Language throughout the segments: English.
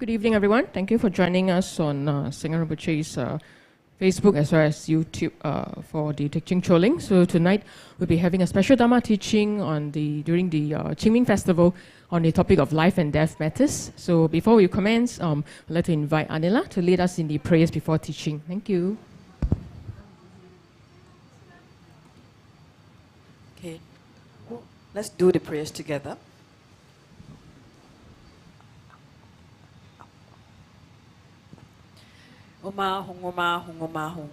good evening, everyone. Thank you for joining us on Singha Rinpoche's Facebook as well as YouTube for the Qing Choling. So tonight we'll be having a special Dharma teaching during the Qing Ming Festival on the topic of life and death matters. So before we commence, I'd like to invite Anila to lead us in the prayers before teaching. Thank you. Okay, let's do the prayers together. Oma hung oma hung oma hung.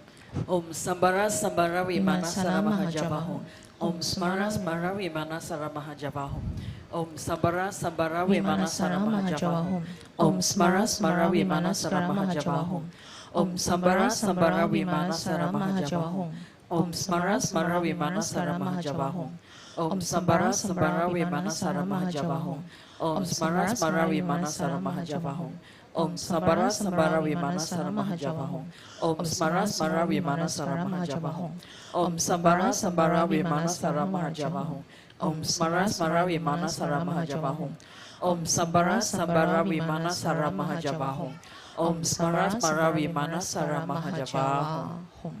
Om sambara sambara vimana saramahajavahum. Om smara smara vimana saramahajavahum. Om sambara sambara vimana saramahajavahum. Om smara smara vimana saramahajavahum. Om sambara sambara vimana saramahajavahum. Om smara smara vimana saramahajavahum. Om sambara sambara vimana saramahajavahum. Om smara smara vimana saramahajavahum. Om sambara sambara vimana saramahajavahum. Om smara smara vimana saramahajavahum. Om sambara sambara vimana saramahajavahum. Om smara smara vimana saramahajavahum. Om sambara sambara vimana saramahajavahum. Om smara smara vimana saramahajavahum.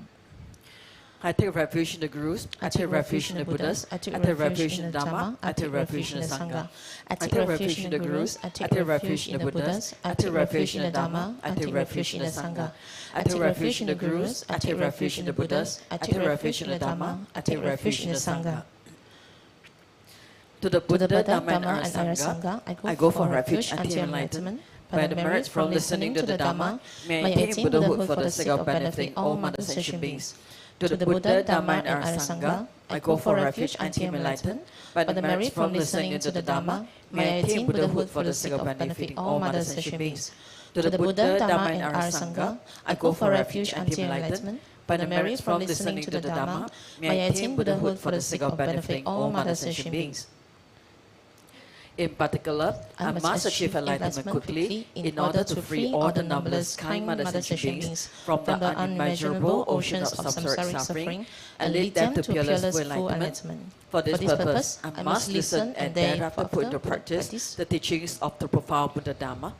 I take refuge in the Gurus, I take refuge in the Buddhas, I take refuge in the Dharma, I take refuge in the Sangha. I take refuge in the Gurus, I take refuge in the Buddhas, I take refuge in the Dharma, I take refuge in the Sangha. I take refuge in the Gurus, I take refuge in the Buddhas, I take refuge in the Dharma, I take refuge in the Sangha. To the Buddha, Dharma and our Sangha, I go for refuge until enlightenment. By the merits from listening to the Dharma, may I attain Buddhahood for the sake of benefiting all mother sentient beings. To the Buddha, Dharma and our Sangha, I go for refuge until enlightened. By the merits from listening to the Dharma, may I attain Buddhahood for the sake of benefiting all mother sentient beings. To the Buddha, Dharma and our Sangha, I go for refuge until enlightenment. By the merits from listening to the Dharma, may I attain Buddhahood for the sake of benefiting all mother sentient beings. In particular, I must achieve enlightenment quickly in order to free all the numberless kind mother sentient beings from the unimaginable oceans of samsaric suffering and lead them to peerless full enlightenment. For this purpose, I must listen and thereafter put into practice the teachings of the profound Buddha Dharma.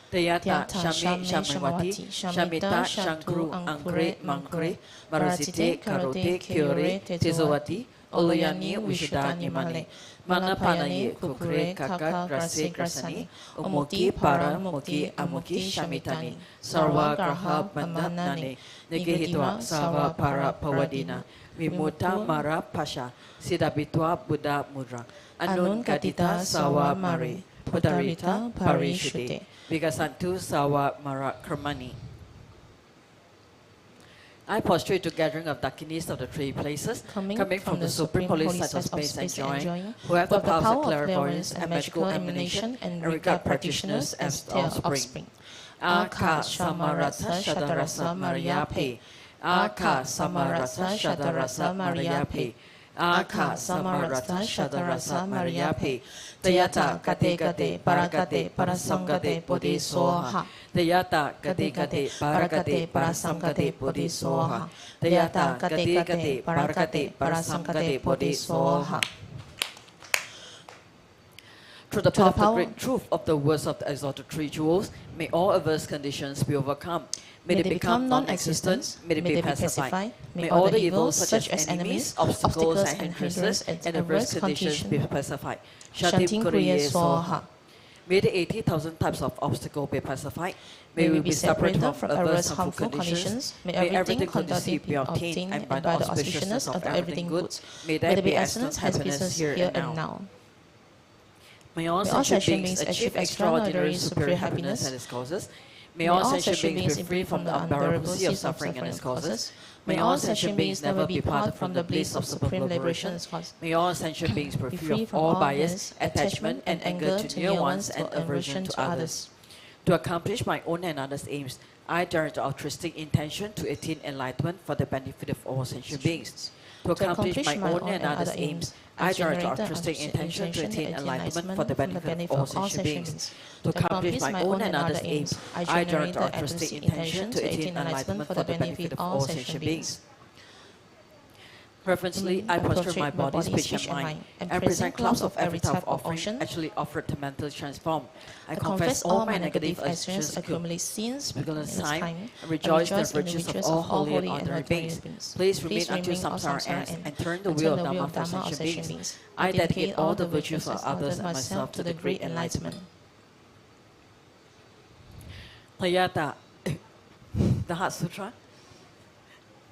Tayata shami shamawati shamita shankru angre mangre marasite karote kyore tezawati Olayani Vishudani Mane, Manapanaye Kukure Kaka Grase Grasani, Umuki Para Muki Amuki Shamitani, Sarva Graha Bandanane, Negehitwa Sava Para Pawadina, Vimuta Mara Pasha, Sidabitwa Buddha Mudra, Anun Katita Sawa Mare, Pudarita Parishute, Vigasantu Sawa Mara Kermani. I prostrate to gathering of Dakinis of the three places, coming from the supreme holy sight of space enjoying, who have the powers of clairvoyance and magical emanation, and regard practitioners as their offspring. Aka Samarasa Shadarasa Maria Pe. Aka Samarasa Shadarasa Maria Pe. Aka Samarasa Shadarasa Maria Pe. Tayata Kate Kate Parakate Parasamgate Bodhi Soha. Tayata Kate Kate Parakate Parasamgate Bodhi Soha. Tayata Kate Kate Parakate Parasamgate Bodhi Soha. Through the power of the great truth of the words of the exalted three jewels, may all adverse conditions be overcome. May they become non-existent, may they be pacified, may all the evils such as enemies, obstacles and hindrances and adverse conditions be pacified. Shantim Kuriye Swaha. May the 80,000 types of obstacles be pacified. May we be separated from adverse harmful conditions. May everything conducive be obtained and by the auspiciousness of everything good. May there be excellent happiness here and now. May all sentient beings achieve extraordinary superior happiness and its causes. May all sentient beings be free from the unbearable sea of suffering and its causes. May all sentient beings never be parted from the bliss of supreme liberation and its causes. May all sentient beings be free of all bias, attachment, and anger to near ones and aversion to others. To accomplish my own and others' aims, I direct the altruistic intention to attain enlightenment for the benefit of all sentient beings. To accomplish my own and others' aims, I direct the altruistic intention to attain enlightenment for the benefit of all sentient beings. To accomplish my own and others' aims, I direct the altruistic intention to attain enlightenment for the benefit of all sentient beings. Preferentially, I prostrate my body, speech, and mind, and present clouds of every type of offering, actually offered to mentally transform. I confess all my negative actions, accumulate sins, because time, and rejoice in the virtues of all holy and ordinary beings. Please remain until samsara ends, and turn the wheel of Dharma for sentient beings. I dedicate all the virtues of others and myself to the great enlightenment. Payata, the Heart Sutra.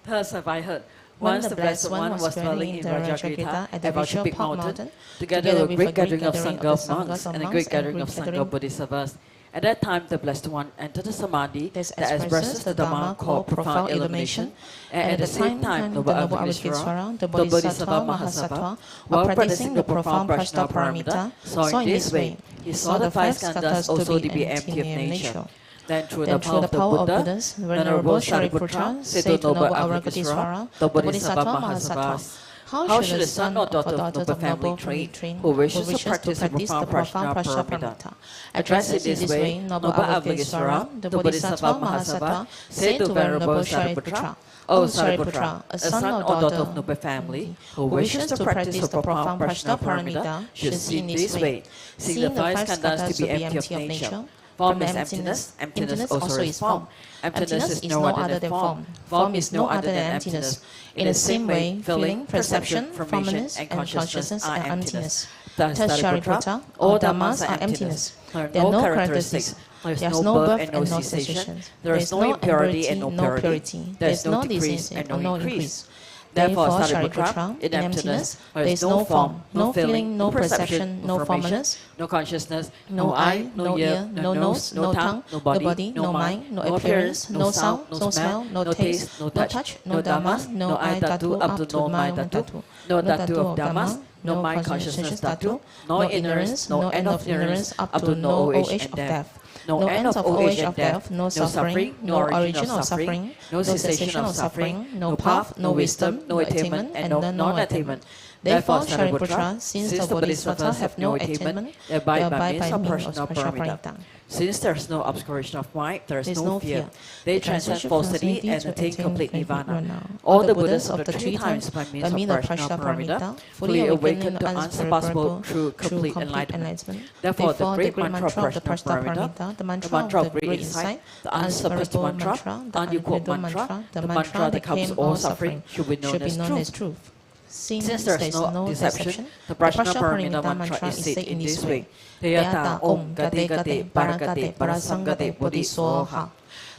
Thus have I heard. Once the Blessed One was dwelling in Rajagrita at the virtual big mountain, together with a great gathering of Sangha of monks and a great gathering of Sangha Bodhisattvas. At that time, the Blessed One entered the Samadhi that expresses the Dharma called profound illumination, and at the same time, Noble Avalokitesvara, the Bodhisattva Mahasattva, while practicing the profound Prajnaparamita, saw in this way. He saw the five skandhas also to be empty of nature. Then through the power of the Buddha, Venerable Shariputra said to Noble Avalokitesvara, the Bodhisattva Mahasattva, how should a son or daughter of noble family train who wishes to practice the profound Prajnaparamita? Addressed in this way, Noble Avalokitesvara, the Bodhisattva Mahasattva, said to Venerable Shariputra, O Shariputra, a son or daughter of noble family who wishes to practice the profound Prajnaparamita should see in this way, seeing the five skandhas to be empty of nature. Form is emptiness, emptiness also is form. Emptiness is no other than form. Form is no other than emptiness. In the same way, feeling, perception, formation, and consciousness are emptiness. Thus, Shariputra, all dhammas are emptiness. There are no characteristics. There is no birth and no cessation. There is no impurity and no purity. There is no decrease and no increase. Therefore, Shariputra, in emptiness, there is no form, no feeling, no perception, no formless, no consciousness, no eye, no ear, no nose, no tongue, no body, no mind, no appearance, no sound, no smell, no taste, no touch, no dhamma, no I dhatu up to no mind dhatu, no dhatu of dhammas, no mind consciousness dhatu, no ignorance, no end of ignorance up to no old age of death. No end of old age of death, no suffering, no origin of suffering, no cessation of suffering, no path, no wisdom, no attainment, and no non-attainment. Therefore, Shariputra, since the Bodhisattvas have no attainment, they abide by means of Prajnaparamita. Since there is no obscuration of mind, there is no fear. They transcend falsity and attain complete nirvana. All the Buddhas of the three times by means of Prajnaparamita fully awakened to unsurpassable true complete enlightenment. Therefore, the great mantra of Prajnaparamita, the mantra of great insight, the unsurpassed mantra, the unequaled mantra, the mantra that covers all suffering should be known as truth. Since there is no deception, the Prajnaparamita mantra is said in this way. Teyata Om Gate Gate Parakate Parasangate Bodhisoha.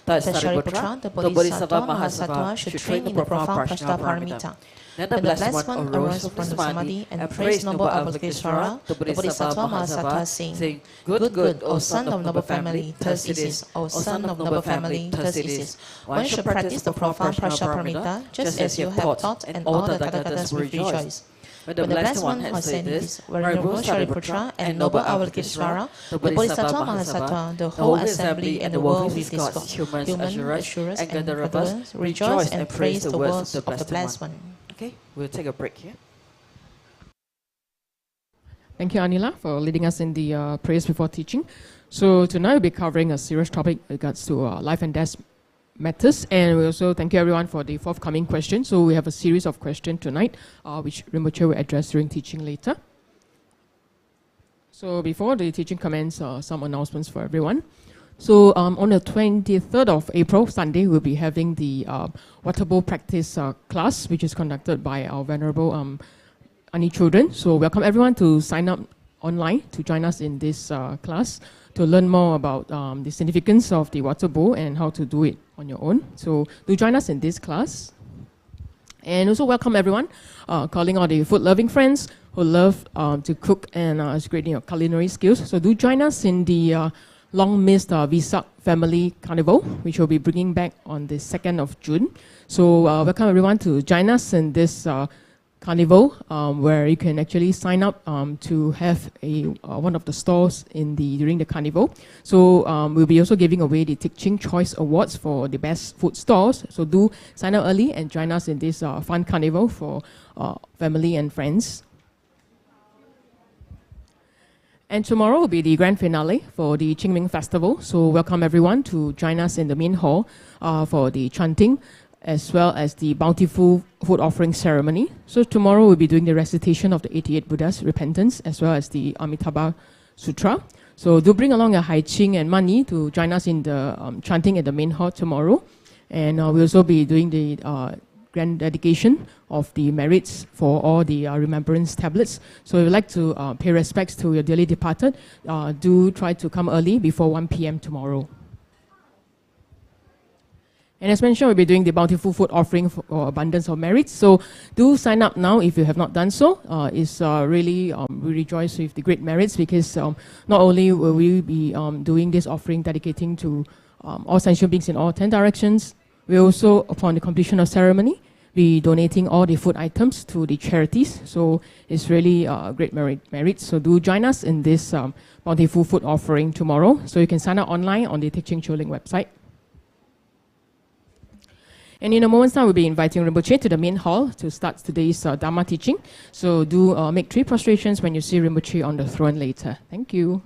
Thus, Shariputra, the Bodhisattva Mahasattva should train in the profound Prajnaparamita. Then the Blessed One arose from the Samadhi and praised Noble Avalokitesvara, the Bodhisattva Mahasattva, saying, Good, O son of noble family, thus it is. O son of noble family, thus it is. One should practice the profound Prajnaparamita just as you have taught, and all the Tathagatas will rejoice. When the Blessed One had said this, Venerable Shariputra and Noble Avalokitesvara, the Bodhisattva Mahasattva, the whole assembly and the world with its gods, humans, Ashuras, and Gandharvas, rejoiced and praised the words of the Blessed One. Okay, we'll take a break here. Thank you, Anila, for leading us in the prayers before teaching. So tonight we'll be covering a serious topic with regards to life and death matters, and we also thank you everyone for the forthcoming questions. So we have a series of questions tonight, which Rinpoche will address during teaching later. So before the teaching commence, some announcements for everyone. So on the 23rd of April, Sunday, we'll be having the water bowl practice class, which is conducted by our venerable Ani children. So welcome everyone to sign up online to join us in this class to learn more about the significance of the water bowl and how to do it on your own. So do join us in this class. And also welcome everyone, calling all the food-loving friends who love to cook and is great in your culinary skills. So do join us in the long-missed Vesak Family Carnival, which we'll be bringing back on the 2nd of June. So welcome everyone to join us in this carnival, where you can actually sign up to have one of the stalls during the carnival. So we'll be also giving away the Teaching Choice Awards for the best food stalls. So do sign up early and join us in this fun carnival for family and friends. And tomorrow will be the grand finale for the Qing Ming Festival. So welcome everyone to join us in the main hall for the chanting as well as the bountiful food offering ceremony. So tomorrow we'll be doing the recitation of the 88 Buddhas, repentance, as well as the Amitabha Sutra. So do bring along your Hai Qing and money to join us in the chanting at the main hall tomorrow. And we'll also be doing the grand dedication of the merits for all the remembrance tablets. So if you'd like to pay respects to your dearly departed, do try to come early before 1 p.m. tomorrow. And as mentioned, we'll be doing the bountiful food offering for abundance of merits. So do sign up now if you have not done so. It's really, we rejoice with the great merits because not only will we be doing this offering dedicating to all sentient beings in all 10 directions, we also, upon the completion of ceremony, be donating all the food items to the charities. So it's really great merit. So do join us in this bountiful food offering tomorrow. So you can sign up online on the Teaching Choling website. And in a moment's time, we'll be inviting Rinpoche to the main hall to start today's Dharma teaching. So do make 3 prostrations when you see Rinpoche on the throne later. Thank you.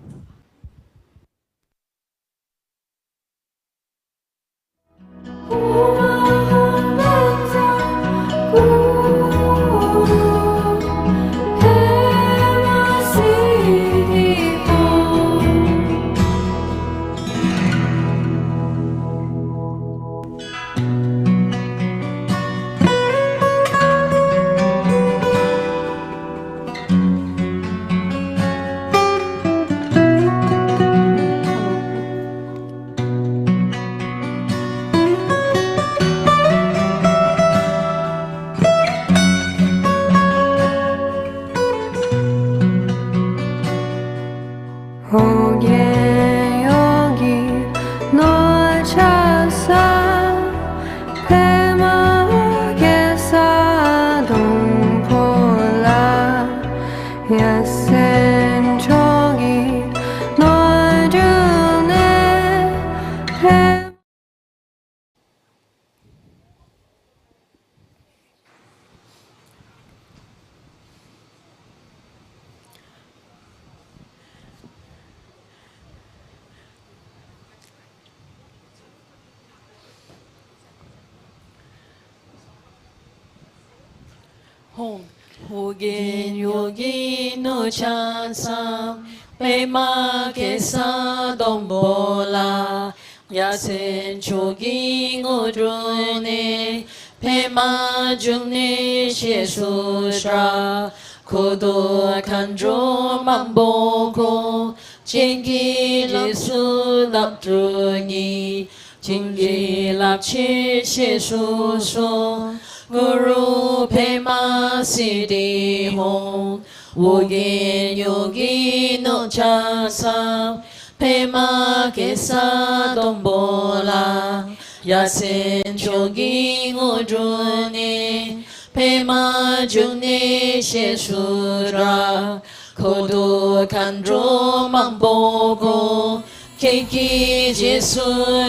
Hogen yogi no chansam pema kesa dombola yasen chogi ngodrone pema jungni shesusra kodo kanjo mamboko jingi lisu lapdrungi jingi lapchi shesuso Guru Pema Siddhi Hong Wogen Yogi No Chasam Pema Kesa Dombola Yasen Chogi Ngodrune Pema Jungni Shesura Kodo Kandro Mambogo Keki Jesu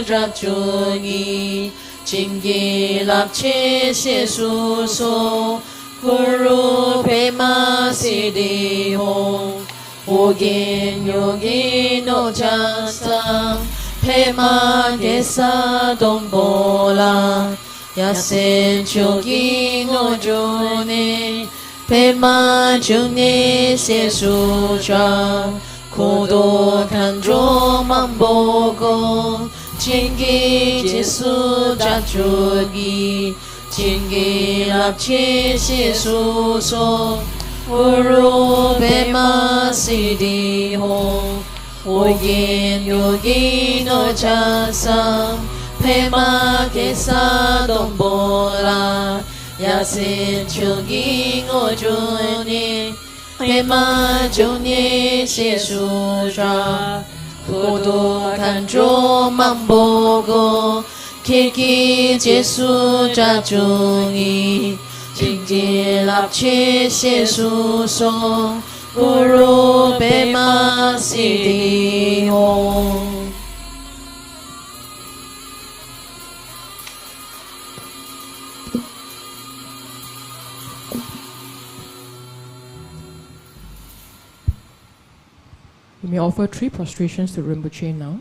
Rapchungi Jingi lapche shesuso Guru Pema Siddhi Hong Wogen Yogi No Chasam Pema Kesa Dombola Yasen Chogi Ngodrone Pema Jungni Shesutra Kodo Kandro Mambogo Jingi Jesu Japchogi Jingi Lapchi Shesuso Guru Pema Siddhi Hong Wogen Yogi No Chasam Pema Kesa Dombola Yasen Chogi Ngodrone Pema Jungni Shesutra Kodo Kandro Mambogo Keki Jesu Japchungi Jingi Lapchi Shesuso Guru Pema Siddhi Hong You may offer 3 prostrations to Rinpoche now.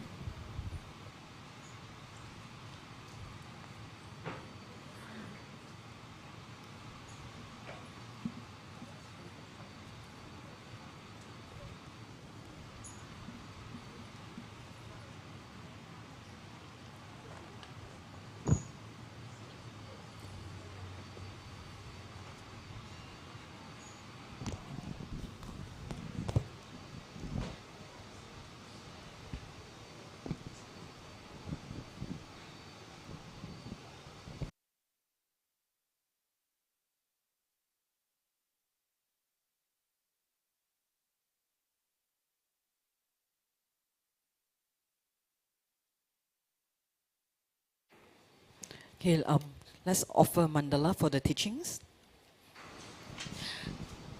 Okay, let's offer mandala for the teachings.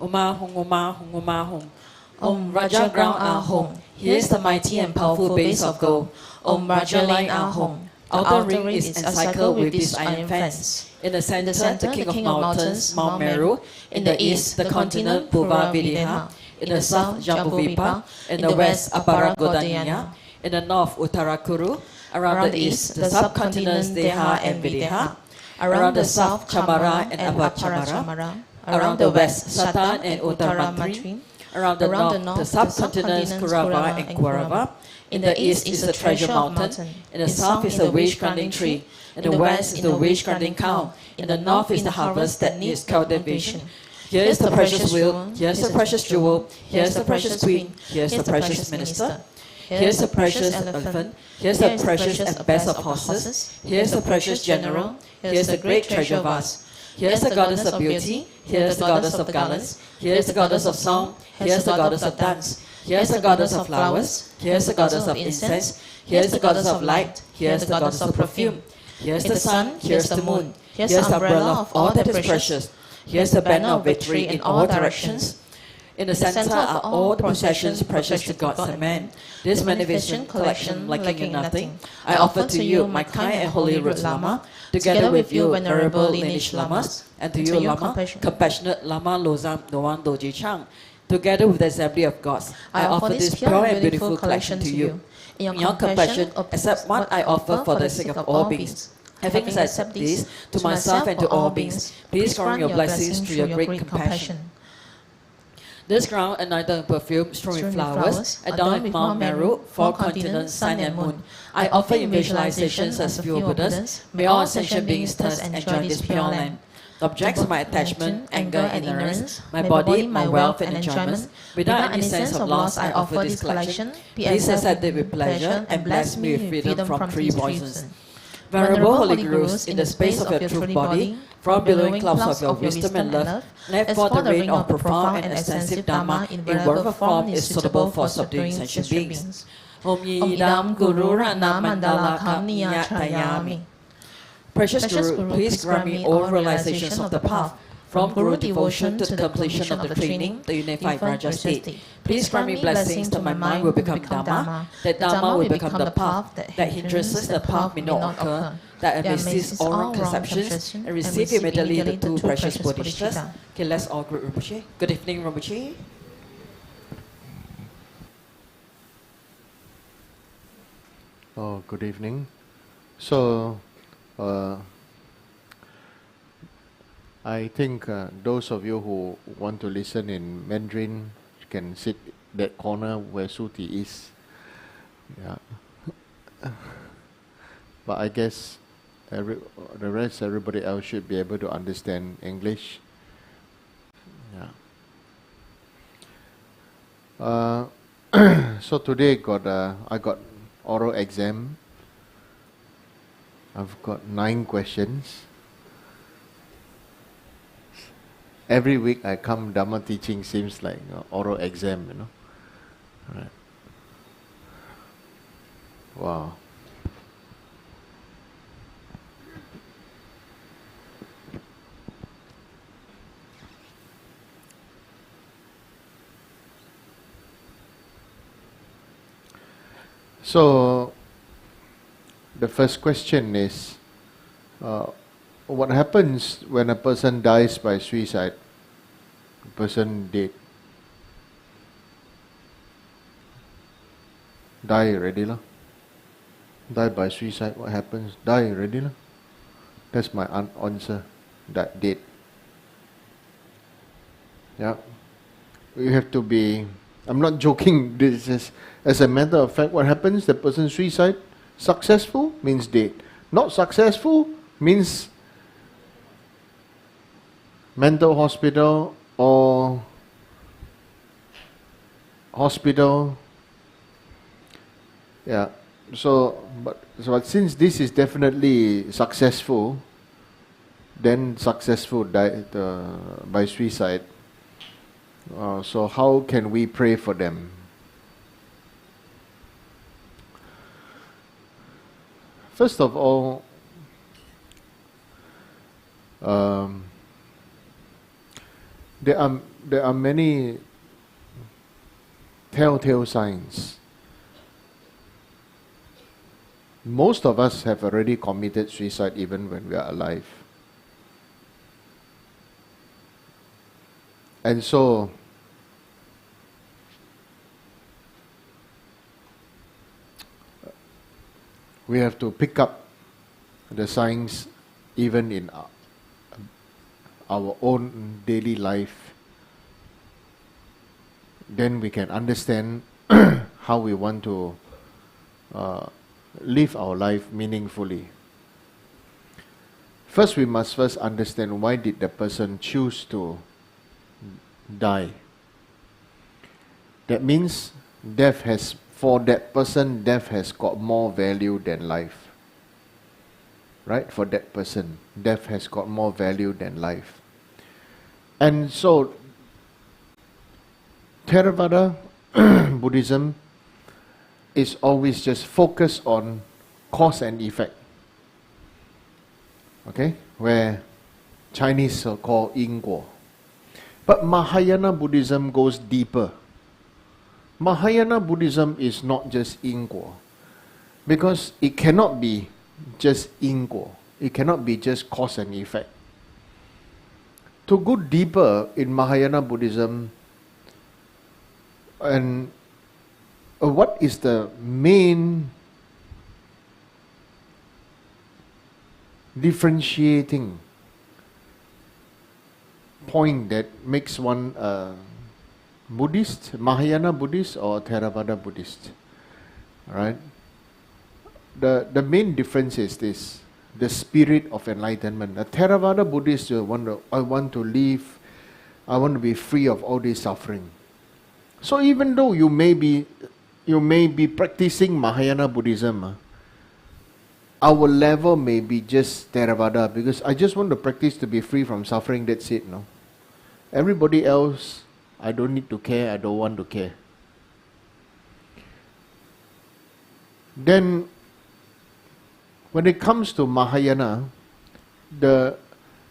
Oma Hong, Oma Hong, Oma Hong. Om Raja Ground Ahong. Here is the mighty and powerful base of gold. Om Raja Line Ahong. Outer ring is encircled with this iron fence. In the center, the king of mountains, Mount Meru. In the east, the continent Purva Videha. In the south, Jambuvipa. In the west, Aparagodanya. In the north, Uttarakuru. Around the east, the subcontinents Deha and Videha. Around the south, Chamara and Apachamara. Around the west, Satan and Uttaramatri. Around the north, the subcontinents Kurava and Kurava. In the east is the treasure mountain. In the south is the wish-granting tree. In the west is the wish-granting cow. In the north is the harvest that needs cultivation. Here is the precious wheel. Here is the precious jewel. Here is the precious queen. Here is the precious minister. Here is the precious elephant. Here is the precious and best of horses. Here is the precious general. Here is the great treasure vase. Here is the goddess of beauty. Here is the goddess of garlands. Here is the goddess of song. Here is the goddess of dance. Here is the goddess of flowers. Here is the goddess of incense. Here is the goddess of light. Here is the goddess of perfume. Here is the sun. Here is the moon. Here is the umbrella of all that is precious. Here is the banner of victory in all directions. In the center are all the possessions precious to gods and men. This magnificent collection, lacking in nothing, I offer to you, my kind and holy root Lama, together with you, venerable lineage Lamas, and to you, Lama, compassionate Lama Losam Noan Doji Chang, together with the assembly of gods. I offer this pure and beautiful collection to you. In your compassion, accept what I offer for the sake of all beings. Having accepted this to myself and to all beings, please grant your blessings through your great compassion. This ground, anointed with perfume, strewn with flowers, adorned with Mount Meru, four continents, sun and moon. I offer in visualizations as pure Buddhas. May all sentient beings thus enjoy this pure land. The objects of my attachment, anger and ignorance, my body, my wealth and enjoyment, without any sense of loss, I offer this collection. Please accept it with pleasure and bless me with freedom from three poisons. Venerable Holy Gurus, in the space of your truth body, from billowing clouds of your wisdom and love, let forth the rain of profound and extensive Dharma in whatever form is suitable for subduing sentient beings. Om Yidam Guru Rana Mandala Kamniya Chayami. Precious Guru, please grant me all realizations of the path, from Guru devotion to the completion of the training, the unified Raja state. Please grant me blessings that my mind will become Dharma, that Dharma will become the path, that hindrances the path may not occur, that I may cease all wrong conceptions and receive immediately the two precious bodhisattvas. Okay, let's all greet Rinpoche. Good evening, Rinpoche. Oh, good evening. So, I think those of you who want to listen in Mandarin can sit that corner where Suti is. Yeah. But I guess everybody else should be able to understand English. Yeah. So today I got oral exam. I've got 9 questions. Every week I come Dharma teaching seems like oral exam, you know. Right. Wow. So the first question is, what happens when a person dies by suicide? A person dead. Die already lah. Die by suicide, what happens? Die already lah. That's my answer. Dead. Yeah. You have to be, I'm not joking, this is, as a matter of fact, what happens? The person suicide, successful means dead. Not successful means mental hospital or hospital. Yeah. So, but since this is definitely successful, then successful died by suicide. So how can we pray for them? First of all, Um, there are many telltale signs. Most of us have already committed suicide even when we are alive. And so, we have to pick up the signs even in our own daily life. Then we can understand how we want to live our life meaningfully. First, we must first understand why did the person choose to die. That means for that person, death has got more value than life. Right? For that person, death has got more value than life. And so, Theravada Buddhism is always just focused on cause and effect. Okay? Where Chinese call 因果. But Mahayana Buddhism goes deeper. Mahayana Buddhism is not just 因果, because it cannot be just 因果. It cannot be just cause and effect. To go deeper in Mahayana Buddhism, and what is the main differentiating point that makes one a Buddhist, Mahayana Buddhist or Theravada Buddhist? Right? The main difference is this: the spirit of enlightenment. A Theravada Buddhist, I want to live, I want to be free of all this suffering. So even though you may be practicing Mahayana Buddhism, our level may be just Theravada, because I just want to practice to be free from suffering, that's it, no? Everybody else, I don't need to care, I don't want to care. Then, when it comes to Mahayana, the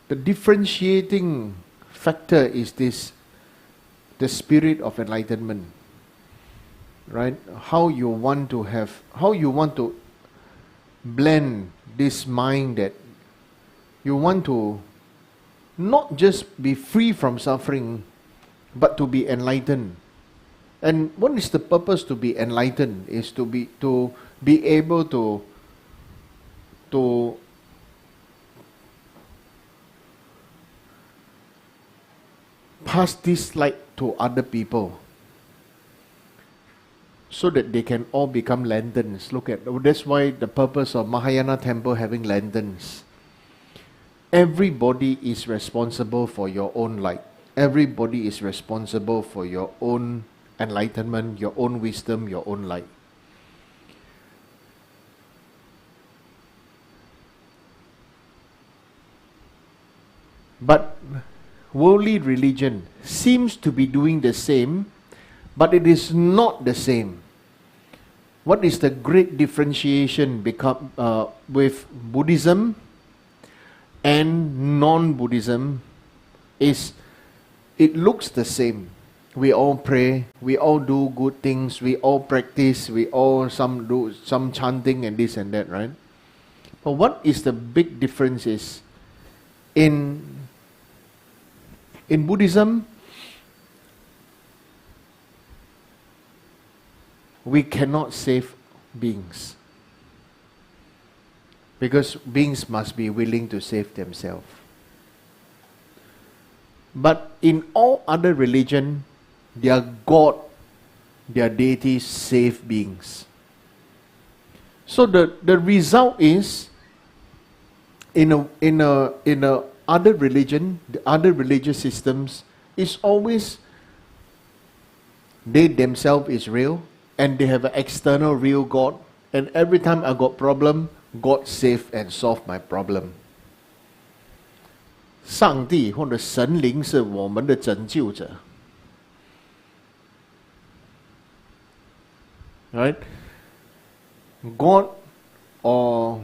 differentiating factor is this: the spirit of enlightenment. Right? How you want to blend this mind that you want to not just be free from suffering, but to be enlightened. And what is the purpose to be enlightened? Is to be able to pass this light to other people, so that they can all become lanterns. That's why the purpose of Mahayana temple having lanterns. Everybody is responsible for your own light. Everybody is responsible for your own enlightenment, your own wisdom, your own light. But worldly religion seems to be doing the same, but it is not the same. What is the great differentiation with Buddhism and non-Buddhism is it looks the same. We all pray, we all do good things, we all practice, we all do some chanting and this and that, right? But what is the big difference is in Buddhism, we cannot save beings, because beings must be willing to save themselves. But in all other religion, their God, their deities save beings. So the result is in a other religion, the other religious systems is always they themselves is real, and they have an external real God, and every time I got problem, God save and solve my problem. 上帝或者神灵是我们的拯救者。Right? God or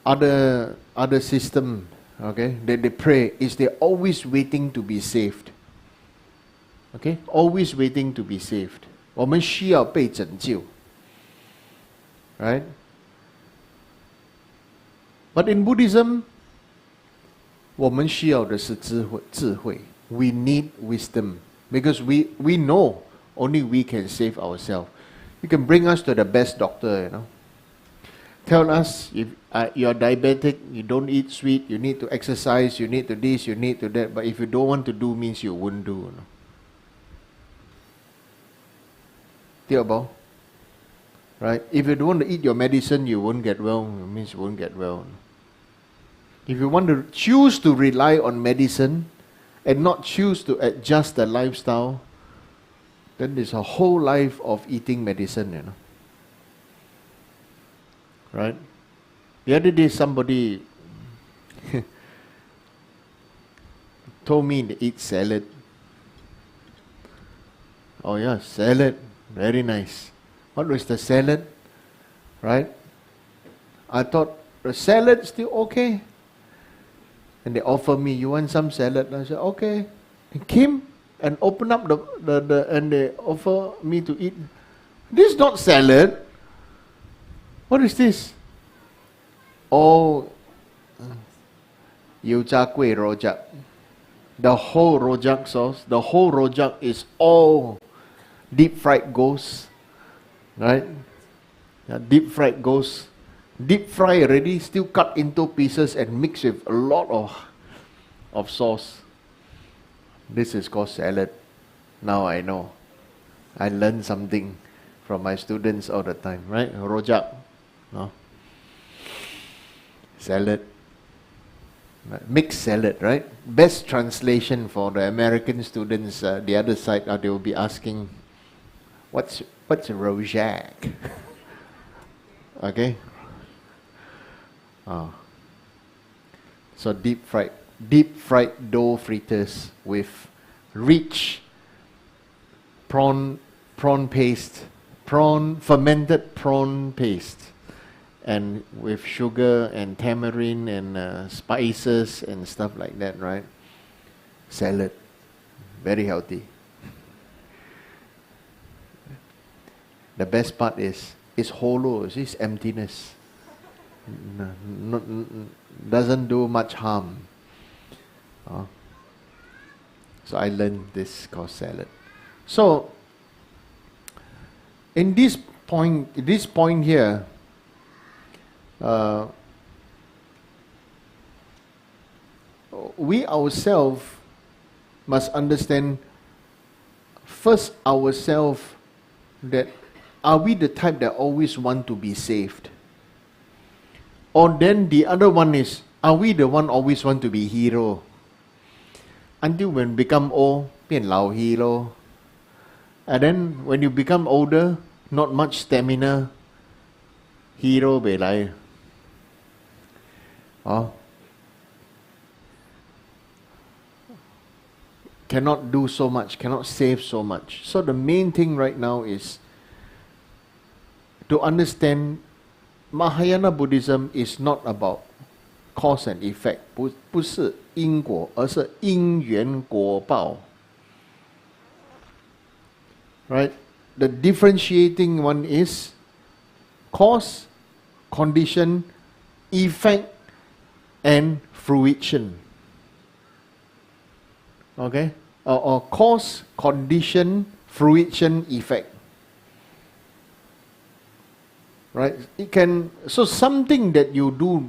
other system, okay, that they pray is they're always waiting to be saved. Okay, always waiting to be saved. 我们需要被拯救 right? But in Buddhism, 我们需要的是智慧. We need wisdom because we know only we can save ourselves. You can bring us to the best doctor, you know. Tell us if you're diabetic, you don't eat sweet, you need to exercise, you need to this, you need to that. But if you don't want to do, means you won't do. You know. Right? If you don't want to eat your medicine, you won't get well. It means you won't get well. If you want to choose to rely on medicine and not choose to adjust the lifestyle, then there's a whole life of eating medicine, you know. Right? The other day somebody told me to eat salad. Oh yeah, salad. Very nice. What was the salad? Right? I thought the salad still okay. And they offer me, you want some salad? I said, okay. He came and opened up the and they offer me to eat. This is not salad. What is this? Oh, you cha kueh rojak. The whole rojak sauce, the whole rojak is all deep fried ghosts, right? Yeah, deep fried ghosts. Deep fry already, still cut into pieces and mixed with a lot of sauce. This is called salad. Now I know. I learn something from my students all the time, right? Rojak, no? Salad. Mixed salad, right? Best translation for the American students, the other side, they will be asking, what's rojak? Okay? So deep fried dough fritters with rich prawn paste, fermented prawn paste, and with sugar and tamarind and spices and stuff like that, right? Salad, very healthy. The best part is it's hollow, it's emptiness. Doesn't do much harm. So I learned this called salad. So in this point here, we ourselves must understand first ourselves that are we the type that always want to be saved? Or then the other one is, are we the one always want to be hero? Until when become old, 变老 hero. And then when you become older, not much stamina, hero 不来. Cannot do so much, cannot save so much. So the main thing right now is to understand Mahayana Buddhism is not about cause and effect. 不是因果，而是因缘果报。Right? The differentiating one is cause, condition, effect, and fruition. Okay? Or cause, condition, fruition, effect. Right? It can, so something that you do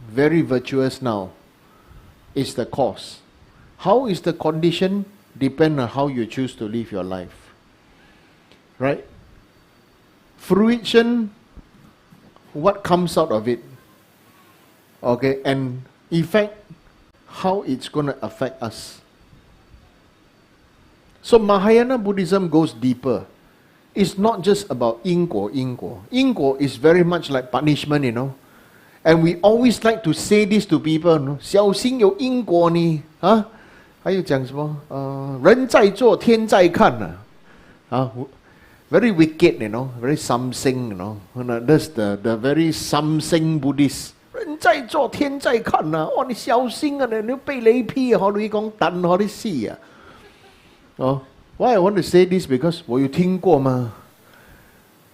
very virtuous now is the cause. How is the condition? Depend on how you choose to live your life. Right? Fruition, what comes out of it? Okay, and effect, how it's going to affect us. So Mahayana Buddhism goes deeper. It's not just about 因果. 因果 is very much like punishment, you know. And we always like to say this to people, no? 小心有因果你啊，还有讲什么？人在做天在看啊。Very wicked, you know, very something, you know. That's the very something Buddhist. 人人在做天在看啊！哇，你小心啊！你被雷劈啊！你讲等好你死啊！哦 ，Why I want to say this because 我有听过嘛。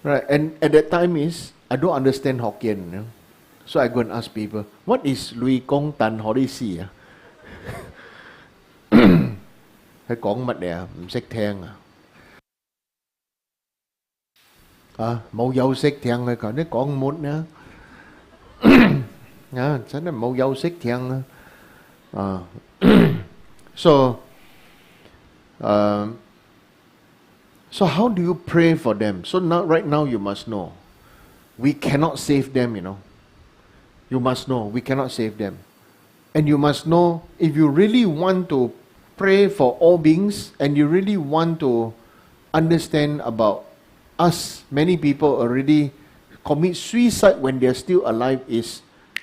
Right, and at that time is I don't understand Hokkien, you know? So I go and ask people, what is Lui Kong Tan Ho Đi Si? 佢講乜嘢啊？唔識聽啊！啊，冇休息聽佢講啲講乜呢？啊，真係冇休息聽啊！啊，so So how do you pray for them? So now, right now, you must know, we cannot save them. You know, you must know we cannot save them, and you must know if you really want to pray for all beings, and you really want to understand about us. Many people already commit suicide when they are still alive. Is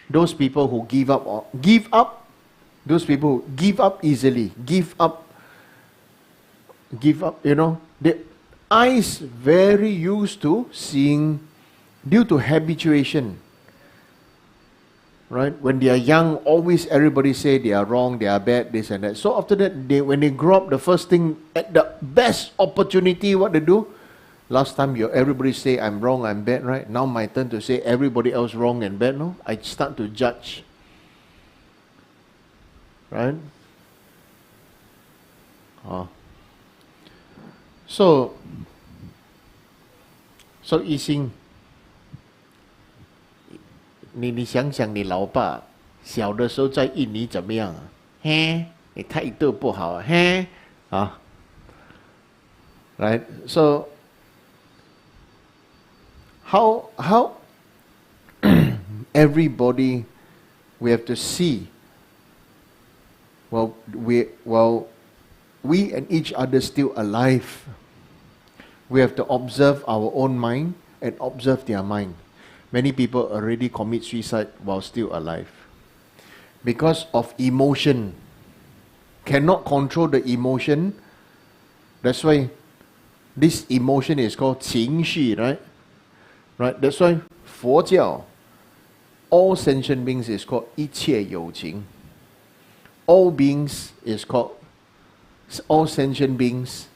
those people who give up? Those people who give up easily, give up. You know, the eyes very used to seeing due to habituation. Right? When they are young, always everybody say they are wrong, they are bad, this and that. So after that, when they grow up, the first thing, at the best opportunity, what they do? Last time everybody say I'm wrong, I'm bad, right? Now my turn to say everybody else wrong and bad, no? I start to judge. Right? So 一心，你想想你老爸小的时候在印尼怎么样啊？嘿，你态度不好啊，嘿啊 ，right? So how everybody we have to see. Well, we and each other still alive. We have to observe our own mind and observe their mind. Many people already commit suicide while still alive. Because of emotion. Cannot control the emotion. That's why this emotion is called 情绪, right? Right? That's why 佛教, all sentient beings is called 一切有情. All beings is called, all sentient beings,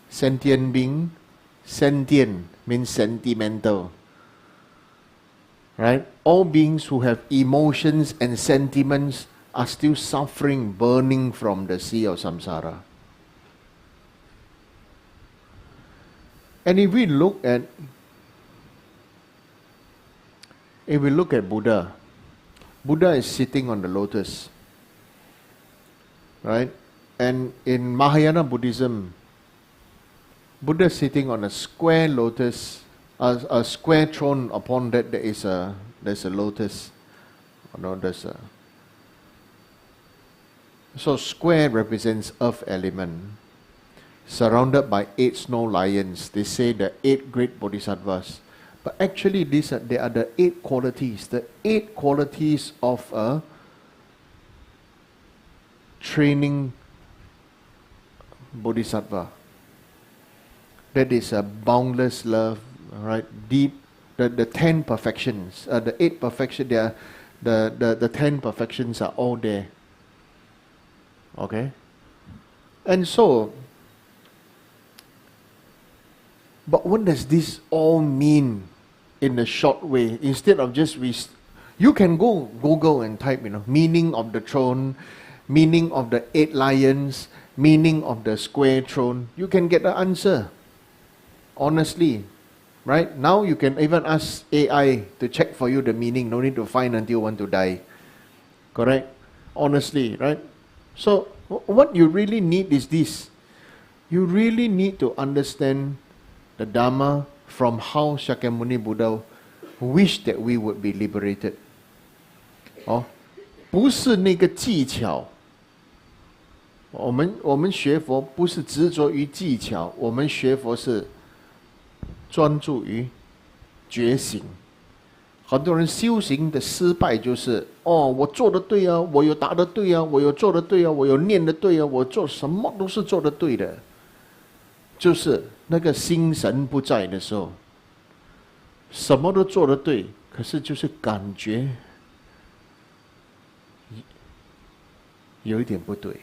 sentient being, sentient means sentimental. Right? All beings who have emotions and sentiments are still suffering, burning from the sea of samsara. And if we look at Buddha, Buddha is sitting on the lotus. Right? And in Mahayana Buddhism, Buddha is sitting on a square lotus, a square throne. Upon that there's a lotus. So square represents earth element, surrounded by 8 snow lions. They say the 8 great bodhisattvas, but actually they are the 8 qualities. The 8 qualities of a training bodhisattva. That is a boundless love, right? Deep, the 10 perfections, the 8 perfections. The 10 perfections are all there. Okay, and so, but what does this all mean in a short way? Instead of just you can go Google and type, meaning of the throne, meaning of the 8 lions, meaning of the square throne. You can get the answer. Honestly, right? Now you can even ask AI to check for you the meaning. No need to find until you want to die. Correct? Honestly, right? So what you really need is this. You really need to understand the Dharma from how Shakyamuni Buddha wished that we would be liberated. 不是那个技巧。我们学佛不是执着于技巧，我们学佛是专注于觉醒。很多人修行的失败就是我做的对啊，我有答的对啊，我有做的对啊，我有念的对啊，我做什么都是做的对的。就是那个心神不在的时候，什么都做的对，可是就是感觉有一点不对，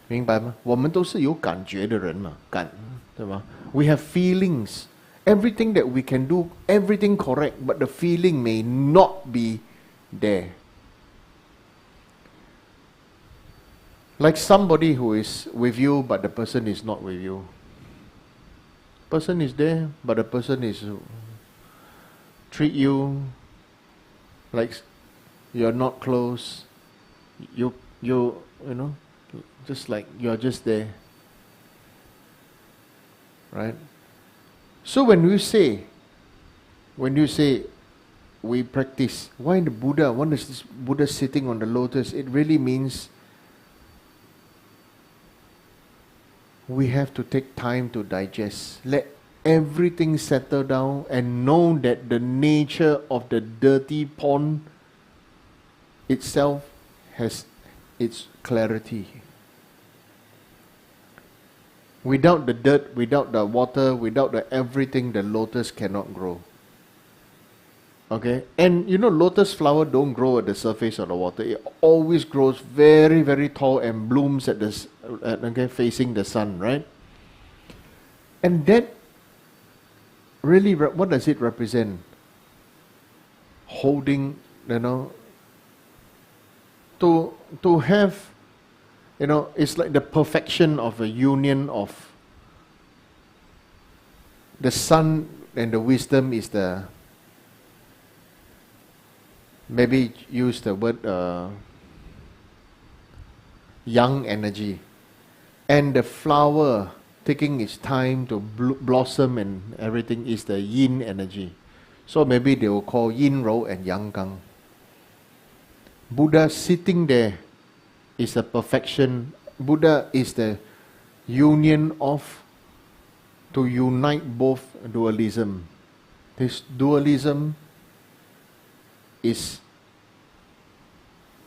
明白吗？我们都是有感觉的人嘛，对吗？ We have feelings. Everything that we can do, everything correct, but the feeling may not be there. Like somebody who is with you, but the person is not with you. Person is there, but the person is treat you like you're not close. You know, just like you're just there. Right? So when you say we practice, why the Buddha, what is this Buddha sitting on the lotus? It really means we have to take time to digest. Let everything settle down and know that the nature of the dirty pond itself has its clarity. Without the dirt, without the water, without the everything, the lotus cannot grow. Okay? And you know, lotus flower don't grow at the surface of the water. It always grows very, very tall and blooms at the facing the sun, right? And that really, what does it represent? Holding, to have, it's like the perfection of a union of the sun and the wisdom is the, maybe use the word young energy, and the flower taking its time to blossom and everything is the yin energy. So maybe they will call yin rou and yang gang. Buddha sitting there is a perfection. Buddha is the union of, to unite both dualism. This dualism is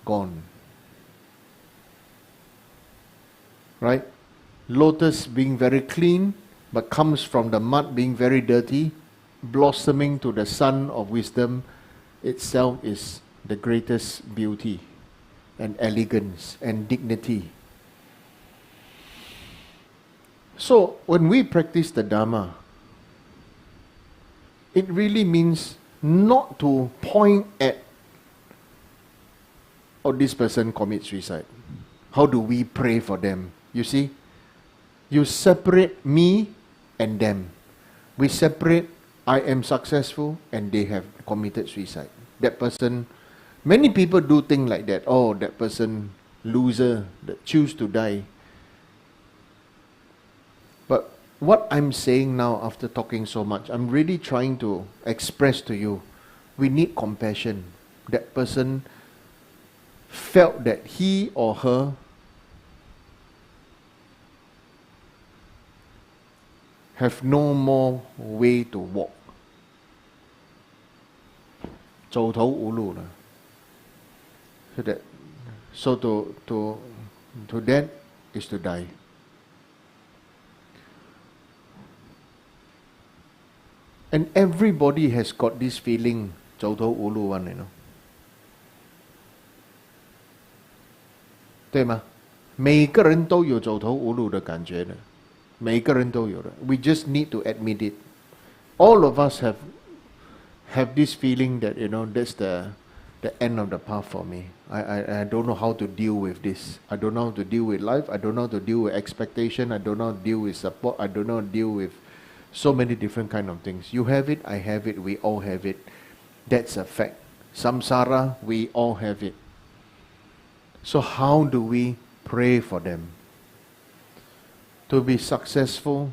gone. Right? Lotus being very clean, but comes from the mud being very dirty, blossoming to the sun of wisdom itself is the greatest beauty and elegance and dignity. So when we practice the Dharma, it really means not to point at, oh, this person commits suicide. How do we pray for them? You see? You separate me and them. We separate, I am successful and they have committed suicide. That person, many people do things like that. Oh, that person, loser, that choose to die. But what I'm saying now after talking so much, I'm really trying to express to you, we need compassion. That person felt that he or her have no more way to walk. 走投无路了. So to that is to die. And everybody has got this feeling, 走投无路 one, you know. 对吗？每个人都有走投无路的感觉的。每个人都有的。We just need to admit it. All of us have this feeling that, that's the end of the path for me. I don't know how to deal with this. I don't know how to deal with life. I don't know how to deal with expectation. I don't know how to deal with support. I don't know how to deal with so many different kind of things. You have it, I have it, we all have it. That's a fact. Samsara, we all have it. So how do we pray for them? To be successful,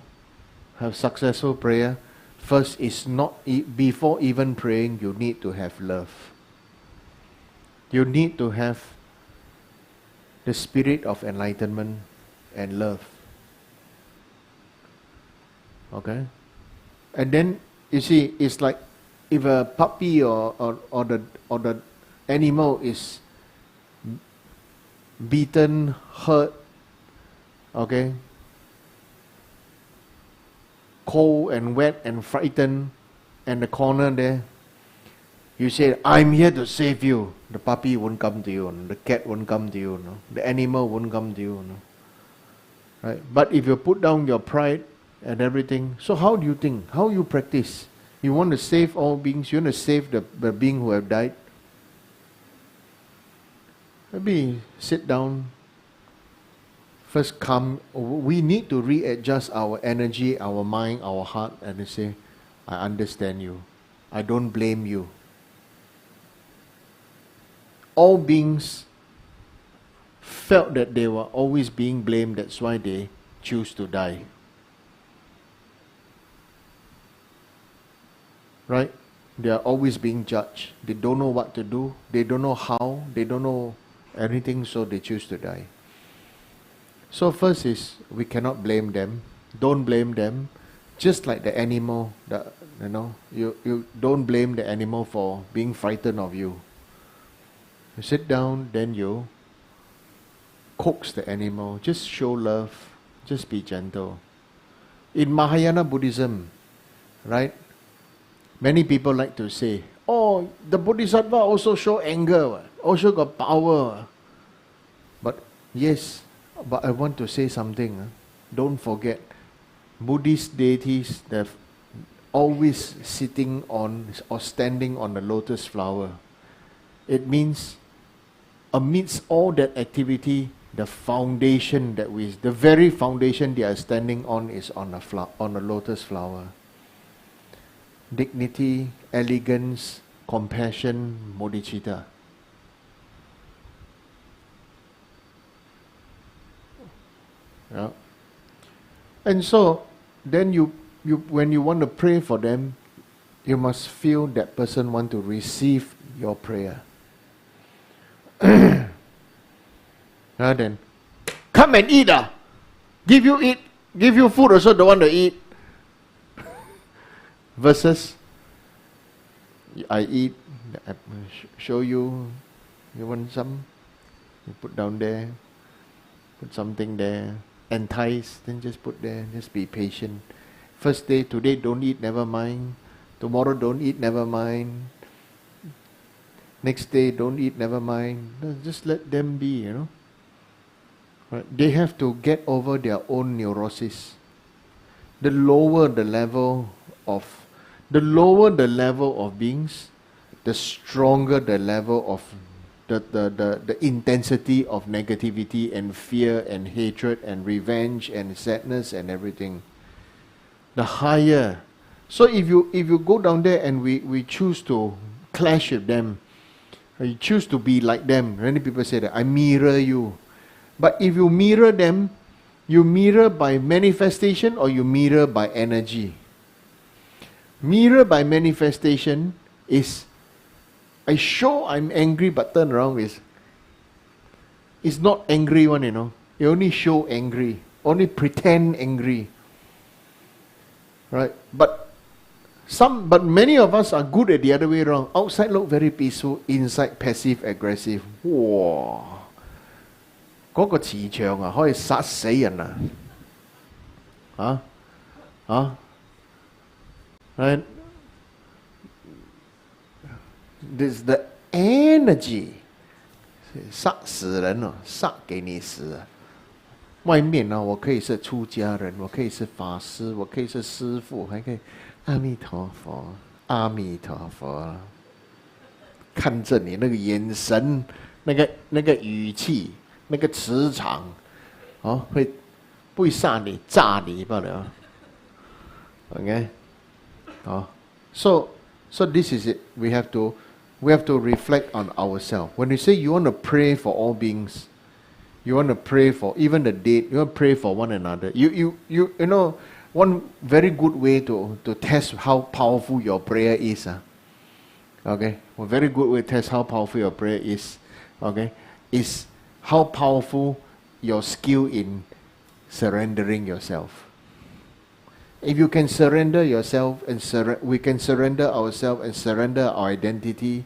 have successful prayer, first is not, before even praying, you need to have love. You need to have the spirit of enlightenment and love. Okay? And then, you see, it's like, if a puppy or the animal is beaten, hurt, okay, cold and wet and frightened, and the corner there, you say, I'm here to save you. The puppy won't come to you, the cat won't come to you, the animal won't come to you. Right? But if you put down your pride and everything, so how do you think? How you practice? You want to save all beings? You want to save the being who have died? Maybe sit down, first come. We need to readjust our energy, our mind, our heart, and say, I understand you. I don't blame you. All beings felt that they were always being blamed, that's why they choose to die. Right? They are always being judged. They don't know what to do. They don't know how. They don't know anything, so they choose to die. So first is, we cannot blame them. Don't blame them. Just like the animal, you don't blame the animal for being frightened of you. You sit down, then you coax the animal. Just show love. Just be gentle. In Mahayana Buddhism, right? Many people like to say, oh, the Bodhisattva also show anger, also got power. But yes, but I want to say something. Don't forget, Buddhist deities, they're always sitting on or standing on the lotus flower. It means amidst all that activity, the foundation the very foundation they are standing on is on a lotus flower. Dignity, elegance, compassion, bodhicitta. Yeah. And so, then you when you want to pray for them, you must feel that person want to receive your prayer. Then, come and eat. Give you food also don't want to eat. Versus, I eat, I show you, you want some? You put down there, put something there, entice, then just put there, just be patient. First day, today don't eat, never mind. Tomorrow don't eat, never mind. Next day don't eat, never mind. Just let them be, Right? They have to get over their own neurosis. The lower the level of beings, the stronger the level of the intensity of negativity and fear and hatred and revenge and sadness and everything. The higher. So if you go down there and we choose to clash with them, you choose to be like them. Many people say that I mirror you. But if you mirror them, you mirror by manifestation or you mirror by energy. Mirror by manifestation is, I show I'm angry but turn around it's not angry one, You only show angry, only pretend angry. Right? But many of us are good at the other way around. Outside look very peaceful, inside passive aggressive. Wow. 嗰個磁場啊，可以殺死人啊！Right? This the energy 杀死人哦，杀给你死啊！外面呢，我可以是出家人，我可以是法师，我可以是师父，还可以阿弥陀佛，阿弥陀佛，看着你那个眼神，那个语气。那个磁场，会杀你、炸你罢了。Okay, so this is it. We have to reflect on ourselves. When you say you want to pray for all beings, you want to pray for even the dead. You want to pray for one another. You know one very good way to test how powerful your prayer is. Okay, one very good way to test how powerful your prayer is. Okay, is how powerful your skill in surrendering yourself. If you can surrender yourself and we can surrender ourselves and surrender our identity,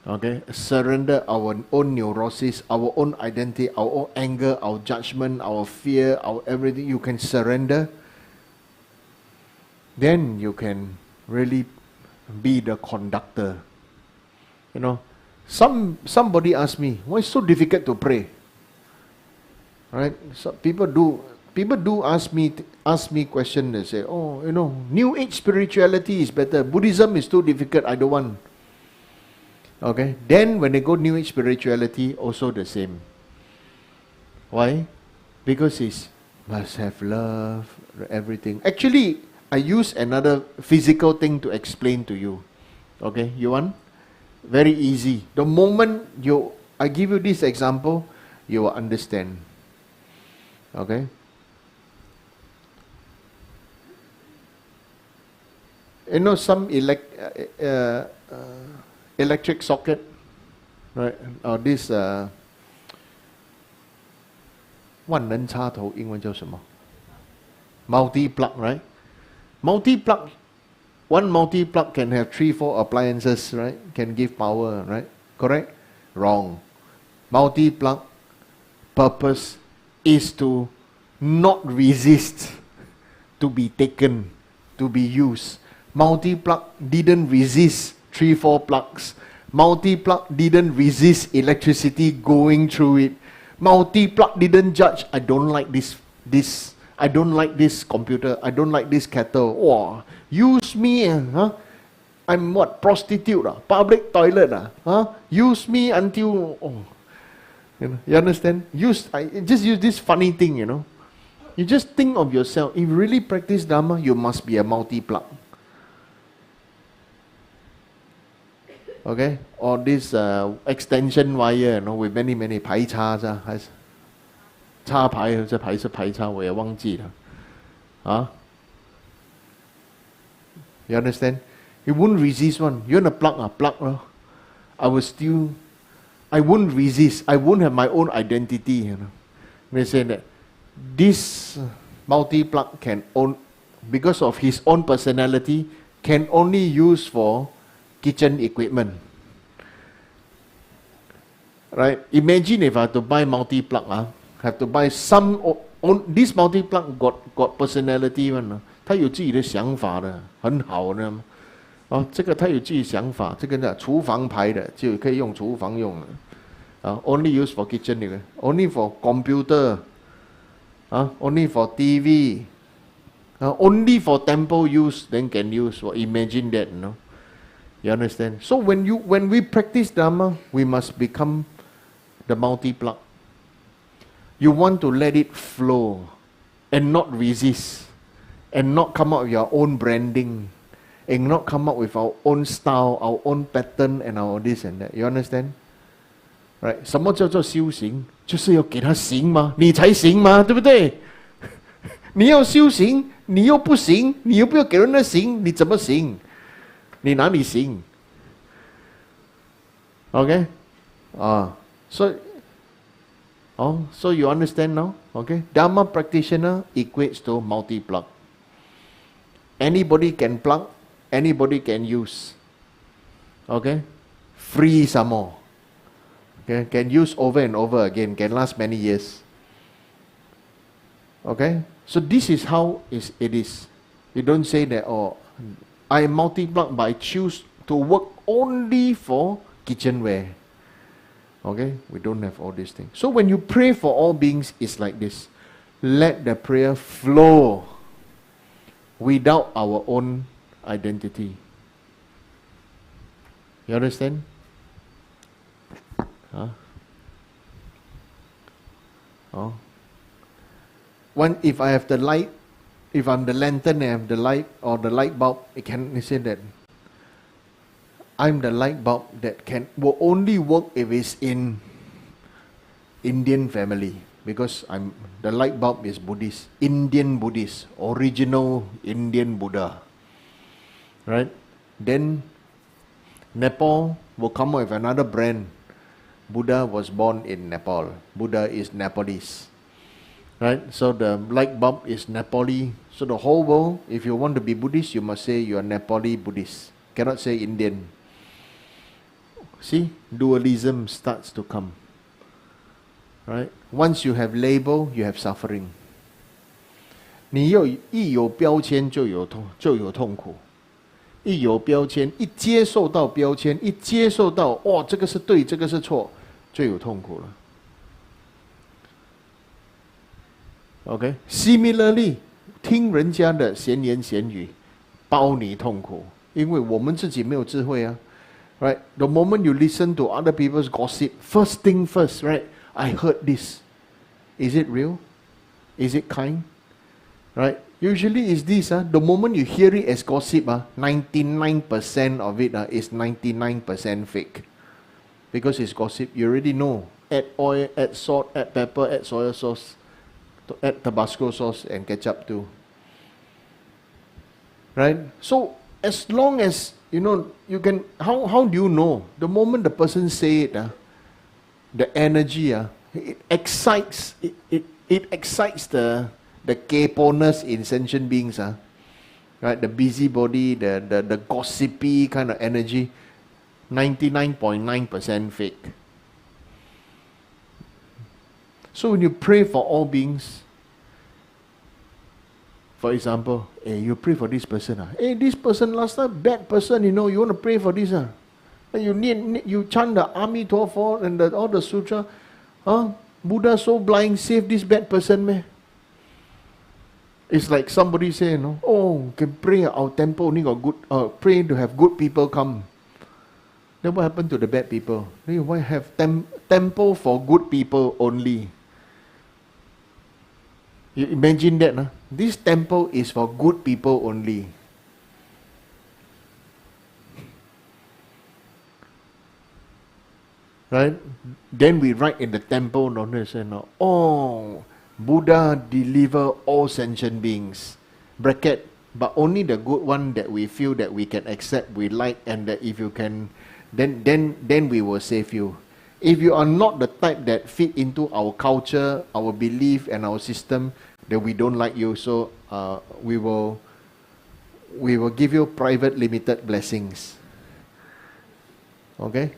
okay, surrender our own neurosis, our own identity, our own anger, our judgment, our fear, our everything, you can surrender, then you can really be the conductor. You know, somebody asked me, why is so difficult to pray? Right? So people do ask me questions. They say, oh, you know, New Age spirituality is better. Buddhism is too difficult. I don't want. Okay. Then when they go New Age spirituality, also the same. Why? Because it's must have love, everything. Actually, I use another physical thing to explain to you. Okay, you want? Very easy. The moment I give you this example, you will understand. Okay? You know some electric socket, right? Or this 万能插头英文叫什么 multi-plug, right? Multi-plug, one multi-plug can have 3-4 appliances, right? Can give power, right? Correct? Wrong. Multi-plug purpose is to not resist to be taken, to be used. Multi-plug didn't resist 3-4 plugs. Multi-plug didn't resist electricity going through it. Multi-plug didn't judge, I don't like this, I don't like this computer, I don't like this kettle. Oh, use me, huh? I'm what, prostitute, public toilet, huh? Use me until, oh. You understand? Just use this funny thing, you know. You just think of yourself, if you really practice Dharma, you must be a multi-plug. Okay? Or this extension wire, you know, with many 排插还是插排，这排是排插，我也忘记了。啊 You understand? You won't resist one. You want to plug plug. I won't resist. I won't have my own identity. You know, they say that this multi-plug can because of his own personality, can only use for kitchen equipment. Right? Imagine if I have to buy multi-plug, have to buy this multi-plug got personality one. 他有自己的想法的，很好的。哦，这个他有自己想法，这个呢，厨房牌的就可以用厨房用了。Only use for kitchen, only for computer, only for TV, only for temple use, then can use. For imagine that, you know. You understand? So when we practice Dharma, we must become the multi-plug. You want to let it flow and not resist. And not come up with your own branding, and not come up with our own style, our own pattern, and our this and that. You understand? Right? 什么叫做修行？就是要给他行嘛，你才行嘛，对不对？你要修行，你又不行，你又不要给人家行，你怎么行？你哪里行 ？Okay? So you understand now? Okay? Dharma practitioner equates to multi-plug. Anybody can plug, anybody can use. Okay? Free some more. Okay? Can use over and over again, can last many years. Okay? So this is how it is. You don't say that, oh, I am multi-plug, but I choose to work only for kitchenware. Okay? We don't have all these things. So when you pray for all beings, it's like this. Let the prayer flow without our own identity. You understand? If I have the light, if I'm the lantern and I have the light or the light bulb, it can say that I'm the light bulb that will only work if it's in Indian family. Because the light bulb is Buddhist, Indian Buddhist, original Indian Buddha. Right? Then Nepal will come up with another brand. Buddha was born in Nepal. Buddha is Nepalese. Right? So the light bulb is Nepali. So the whole world, if you want to be Buddhist, you must say you are Nepali Buddhist. Cannot say Indian. See? Dualism starts to come. Right? Once you have label, you have suffering. 你一有标签就有痛苦。一有标签，一接受到标签，一接受到哦，这个是对，这个是错，就有痛苦了。OK， similarly， 听人家的闲言闲语，包你痛苦，因为我们自己没有智慧啊。Right? The moment you listen to other people's gossip, first thing first, right? I heard this. Is it real? Is it kind? Right? Usually is this, the moment you hear it as gossip, 99% of it is 99% fake. Because it's gossip, you already know. Add oil, add salt, add pepper, add soy sauce, add Tabasco sauce and ketchup too. Right? So, as long as, you can, how do you know? The moment the person say it, the energy, it excites, it excites the kayponess in sentient beings, right? The busybody, the gossipy kind of energy, 99.9% fake. So when you pray for all beings, for example, you pray for this person. This person last time, bad person, you want to pray for this. You chant the Amitabha and all the sutra. Buddha so blind, save this bad person, meh? It's like somebody say, can pray our temple only got good, pray to have good people come. Then what happened to the bad people? Why have temple for good people only? You imagine that, this temple is for good people only. Right? Then we write in the temple notice, Buddha deliver all sentient beings. Bracket, but only the good one that we feel that we can accept, we like, and that if you can, then we will save you. If you are not the type that fit into our culture, our belief, and our system, then we don't like you. So we will give you private, limited blessings. Okay,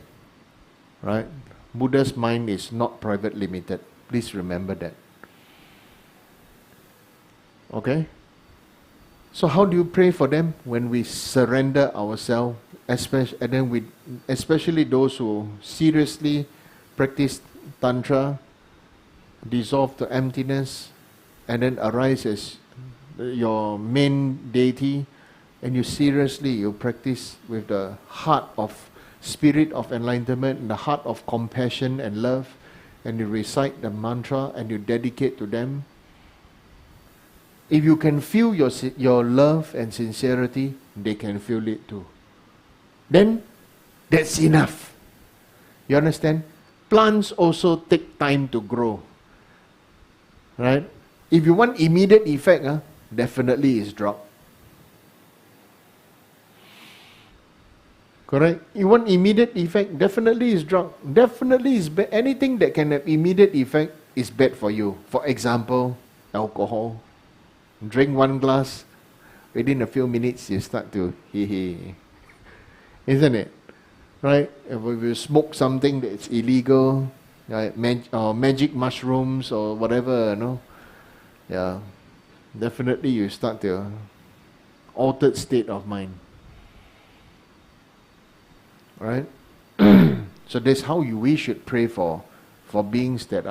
right? Buddha's mind is not private, limited. Please remember that. Okay. So how do you pray for them? When we surrender ourselves, especially those who seriously practice Tantra, dissolve to emptiness, and then arise as your main deity, and you practice with the heart of spirit of enlightenment, and the heart of compassion and love, and you recite the mantra and you dedicate to them. If you can feel your love and sincerity, they can feel it too. Then, that's enough. You understand? Plants also take time to grow. Right? If you want immediate effect, definitely is drop. Correct? You want immediate effect, definitely is drop. Definitely is bad. Anything that can have immediate effect is bad for you. For example, alcohol. Drink one glass, within a few minutes you start to hee. Isn't it? Right? If you smoke something that's illegal, right? Magic mushrooms or whatever, yeah, definitely you start to altered state of mind. Right? So that's how we should pray for beings that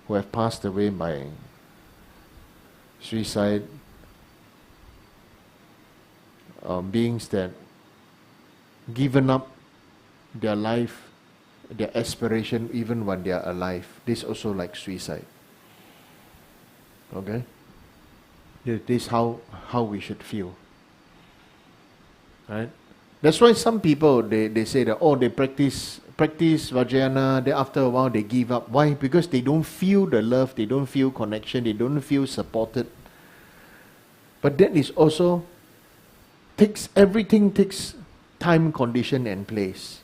who have passed away by suicide, beings that given up their life, their aspiration even when they are alive. This also like suicide. Okay? This is how we should feel. Right? That's why some people, they say that, they practice Vajrayana, then after a while they give up. Why? Because they don't feel the love, they don't feel connection, they don't feel supported. But that is also, everything takes time, condition and place.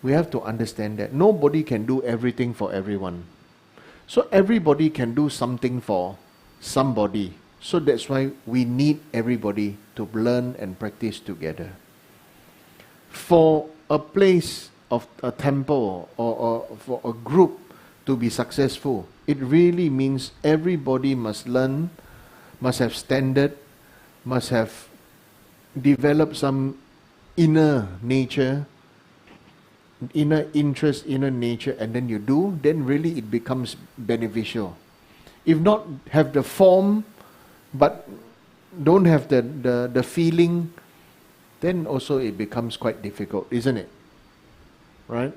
We have to understand that nobody can do everything for everyone. So everybody can do something for somebody. So that's why we need everybody to learn and practice together. For a place of a temple or for a group to be successful, it really means everybody must learn, must have standard, must have developed some inner nature, inner interest, inner nature, and then you do, then really it becomes beneficial. If not, have the form, but don't have the feeling, then also it becomes quite difficult, isn't it? Right?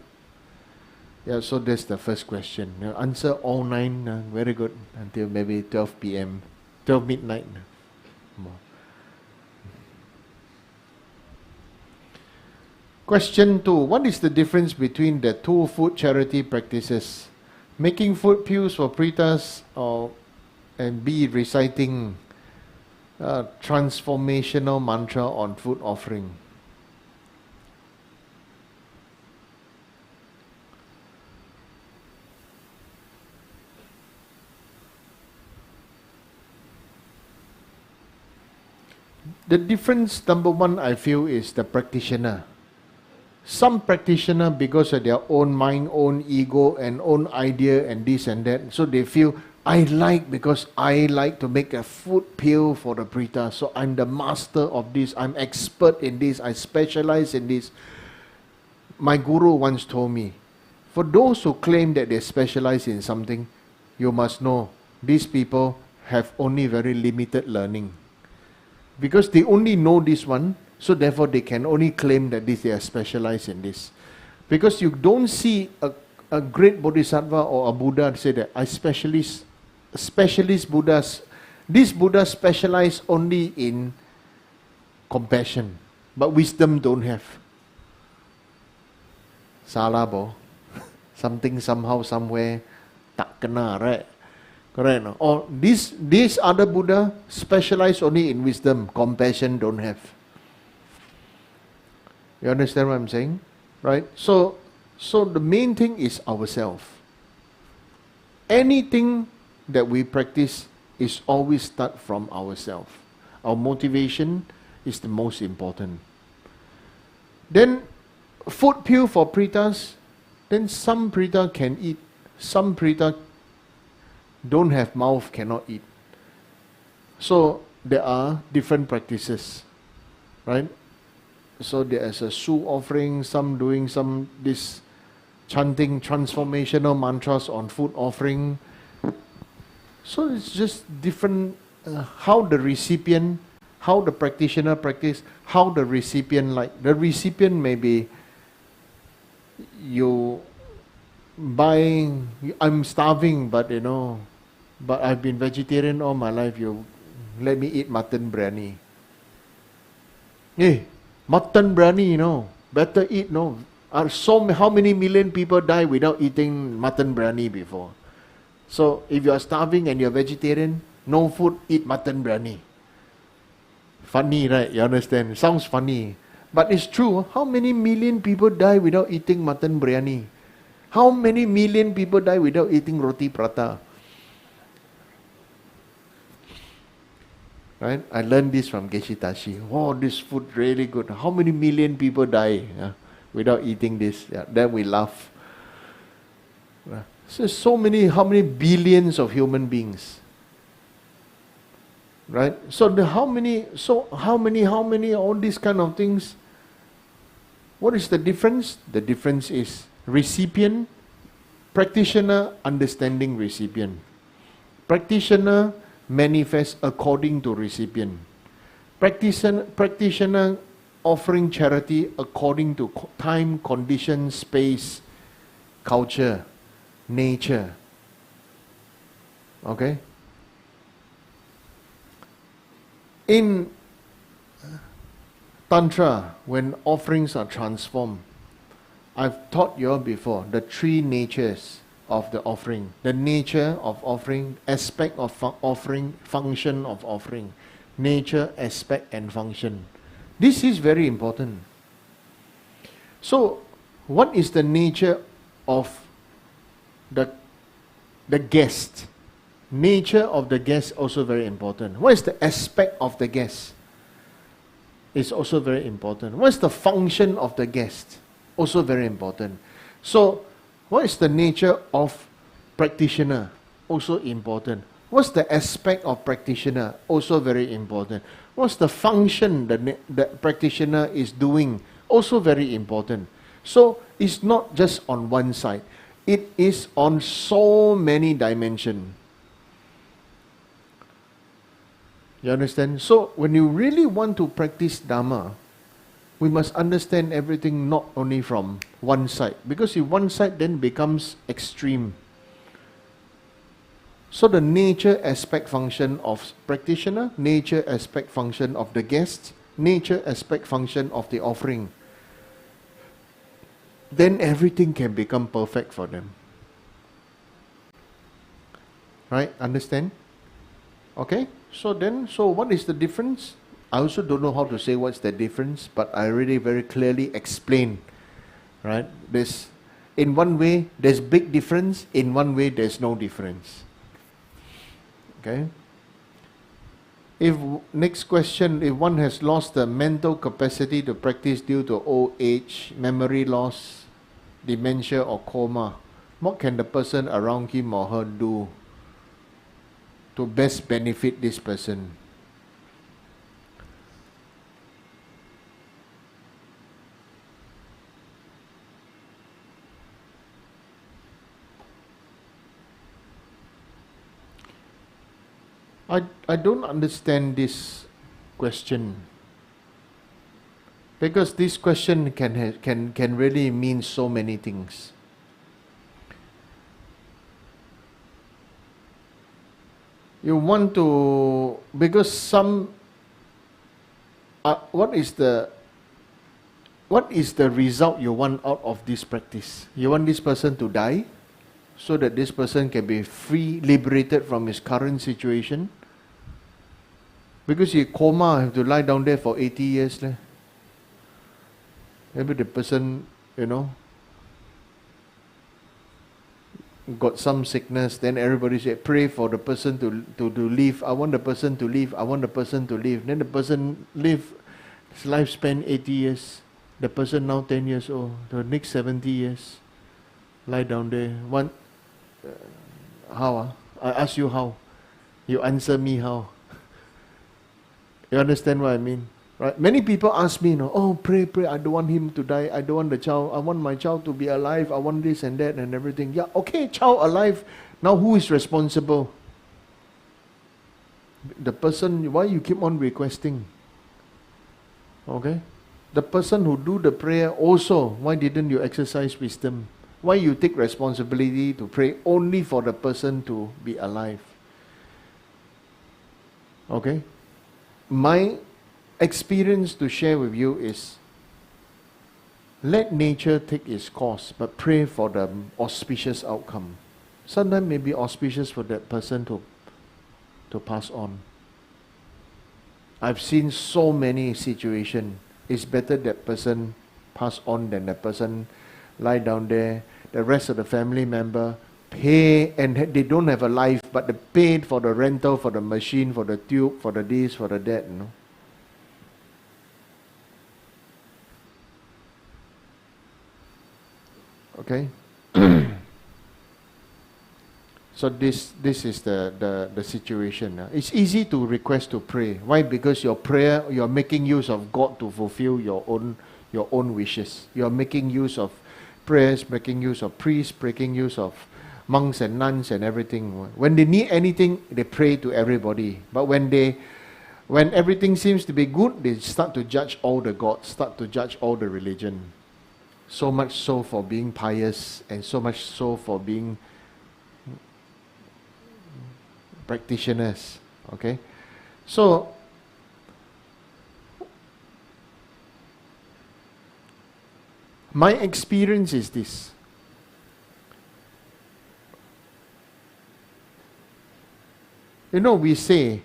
Yeah, so that's the first question. Answer all 9, very good, until maybe 12 p.m., 12 midnight. Question 2. What is the difference between the 2 food charity practices? Making food pills for pretas, and B, reciting transformational mantra on food offering. The difference, number one, I feel, is the practitioner. Some practitioner, because of their own mind, own ego, and own idea, and this and that, so they feel, because I like to make a food pill for the preta, so I'm the master of this, I'm expert in this, I specialize in this. My guru once told me, for those who claim that they specialize in something, you must know, these people have only very limited learning. Because they only know this one, so therefore they can only claim that they are specialized in this. Because you don't see a great bodhisattva or a Buddha say that I specialist Buddhas. These Buddhas specialize only in compassion, but wisdom don't have. Salah bo. Something somehow somewhere tak kena, right? Correct. No? Or this other Buddha specialize only in wisdom, compassion don't have. You understand what I'm saying? Right? So the main thing is ourselves. Anything that we practice is always start from ourselves. Our motivation is the most important. Then food pill for pretas, then some preta can eat, some preta don't have mouth, cannot eat. So there are different practices, right? So there is a su offering, some doing this chanting transformational mantras on food offering. So it's just different how the recipient, how the practitioner practice, how the recipient like. The recipient may be I'm starving, but but I've been vegetarian all my life, you let me eat mutton biryani. Hey, mutton biryani, better eat, how many million people die without eating mutton biryani before? So if you are starving and you're vegetarian, no food, eat mutton biryani. Funny, right? You understand? Sounds funny. But it's true. How many million people die without eating mutton biryani? How many million people die without eating roti prata? Right? I learned this from Geshe Tashi. Oh, this food really good. How many million people die without eating this? Yeah, then we laugh. So how many billions of human beings? Right? So how many, all these kind of things. What is the difference? The difference is recipient, practitioner understanding recipient. Practitioner manifest according to recipient. Practitioner offering charity according to time, condition, space, culture, nature. Okay? In Tantra, when offerings are transformed, I've taught you all before the 3 natures of the offering. The nature of offering, aspect of offering, function of offering. Nature, aspect and function. This is very important. So, what is the nature of the guest? Nature of the guest also very important. What is the aspect of the guest? It's also very important. What is the function of the guest? Also very important. So, what is the nature of practitioner? Also important. What's the aspect of practitioner? Also very important. What's the function the practitioner is doing also very important. So it's not just on one side. It is on so many dimensions. You understand? So when you really want to practice Dharma, we must understand everything not only from one side. Because if one side then becomes extreme. So the nature aspect function of practitioner, nature aspect function of the guest, nature aspect function of the offering, then everything can become perfect for them. Right? Understand? Okay? So what is the difference? I also don't know how to say what's the difference, but I already very clearly explained. Right? In one way, there's big difference. In one way, there's no difference. Okay? Next question, if one has lost the mental capacity to practice due to old age, memory loss, dementia or coma, what can the person around him or her do to best benefit this person? I don't understand this question, because this question can really mean so many things. You want to, because what is the result you want out of this practice? You want this person to die so that this person can be free, liberated from his current situation? Because he coma, have to lie down there for 80 years. Maybe the person, got some sickness, then everybody said, pray for the person to live. I want the person to live. I want the person to live. Then the person live his lifespan 80 years. The person now 10 years old. The next 70 years. Lie down there. How? I ask you how. You answer me how. You understand what I mean? Right? Many people ask me, oh, pray, I don't want him to die, I don't want the child, I want my child to be alive, I want this and that and everything. Yeah, okay, child alive. Now who is responsible? The person, why you keep on requesting? Okay? The person who do the prayer also, why didn't you exercise wisdom? Why you take responsibility to pray only for the person to be alive? Okay? My experience to share with you is, let nature take its course, but pray for the auspicious outcome. Sometimes may be auspicious for that person to pass on. I've seen so many situations. It's better that person pass on than that person lie down there. The rest of the family member pay, and they don't have a life, but they paid for the rental, for the machine, for the tube, for the this, for the that, Okay? So this is the situation. It's easy to request to pray. Why? Because your prayer, you're making use of God to fulfill your own wishes. You're making use of prayers, making use of priests, making use of monks and nuns and everything. When they need anything, they pray to everybody. But when everything seems to be good, they start to judge all the gods, start to judge all the religion. So much so for being pious, and so much so for being practitioners. Okay? So, my experience is this. We say,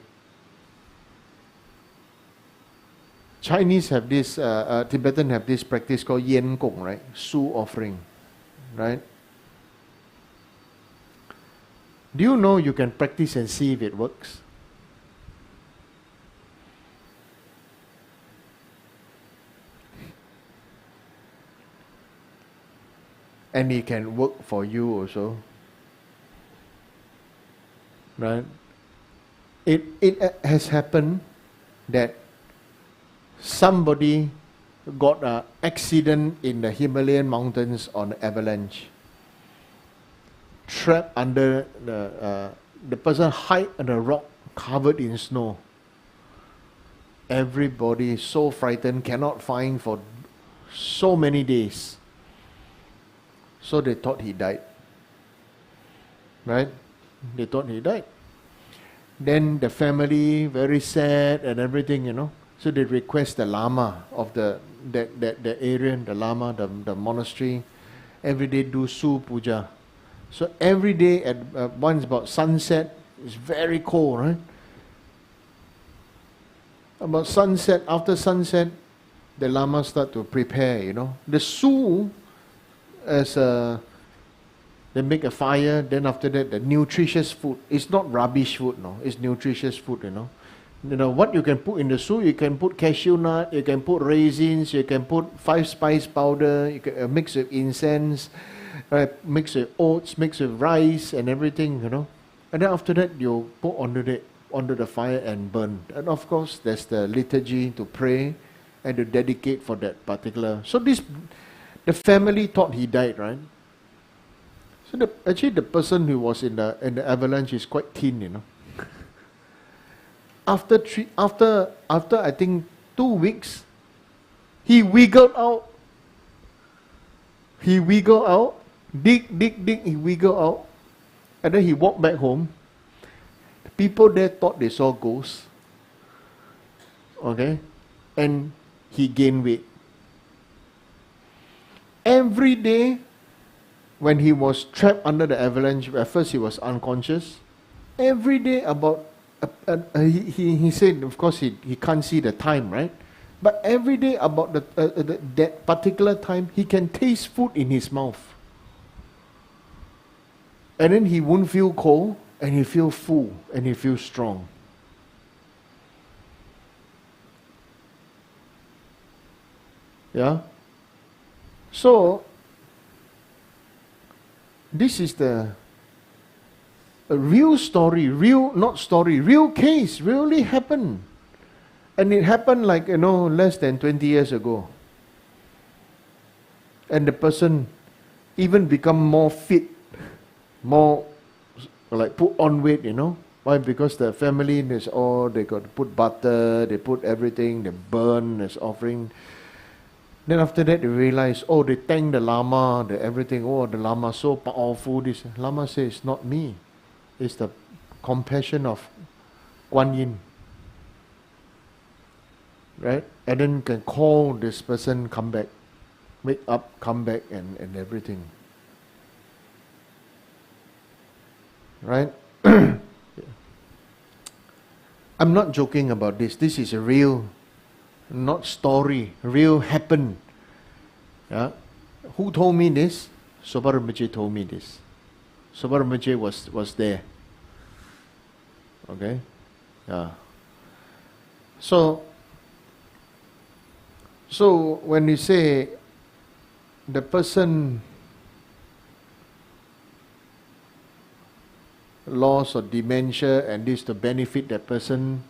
Chinese have this, Tibetan have this practice called Yen Gong, right? Su offering, right? Do you know you can practice and see if it works? And it can work for you also, right? It has happened that somebody got an accident in the Himalayan mountains on avalanche. Trapped under the person hide on a rock covered in snow. Everybody is so frightened, cannot find for so many days. So they thought he died. Right? They thought he died. Then the family, very sad and everything, you know. So they request the Lama of the area, the Lama, the monastery, every day do Su Puja. So every day at once about sunset, it's very cold, right? About sunset, after sunset, the Lama start to prepare, you know. The Su, they make a fire, then after that, the nutritious food. It's not rubbish food, no. It's nutritious food, you know. You know, what you can put in the Su, you can put cashew nut, you can put raisins, you can put 5-spice powder, you can mix with incense, mix with oats, mix with rice and everything, you know. And then after that, you put onto the fire and burn. And of course, there's the liturgy to pray and to dedicate for that particular. So the family thought he died, right? So actually the person who was in the avalanche is quite thin, you know. After I think 2 weeks, he wiggled out. He wiggled out, dig, he wiggled out, and then he walked back home. The people there thought they saw ghosts. Okay? And he gained weight. Every day, when he was trapped under the avalanche, at first he was unconscious. Every day about, he said, of course he can't see the time, right? But every day about that particular time, he can taste food in his mouth. And then he won't feel cold, and he feel full, and he feels strong. Yeah? So, this is a real story, real case, really happened. And it happened like, less than 20 years ago. And the person even become more fit, more like put on weight, Why? Because the family is they got to put butter, they put everything, they burn as offering. Then after that they realize, they thank the Lama, everything, the Lama so powerful. This Lama says, not me. It's the compassion of Guan Yin. Right? And then can call this person come back, wake up, come back and everything. Right? I'm not joking about this. This is a real, not story, real happened. Yeah? Who told me this? Soba Rinpoche told me this. Soba Rinpoche was there. Okay? Yeah. So when you say the person loss or dementia and this to benefit that person,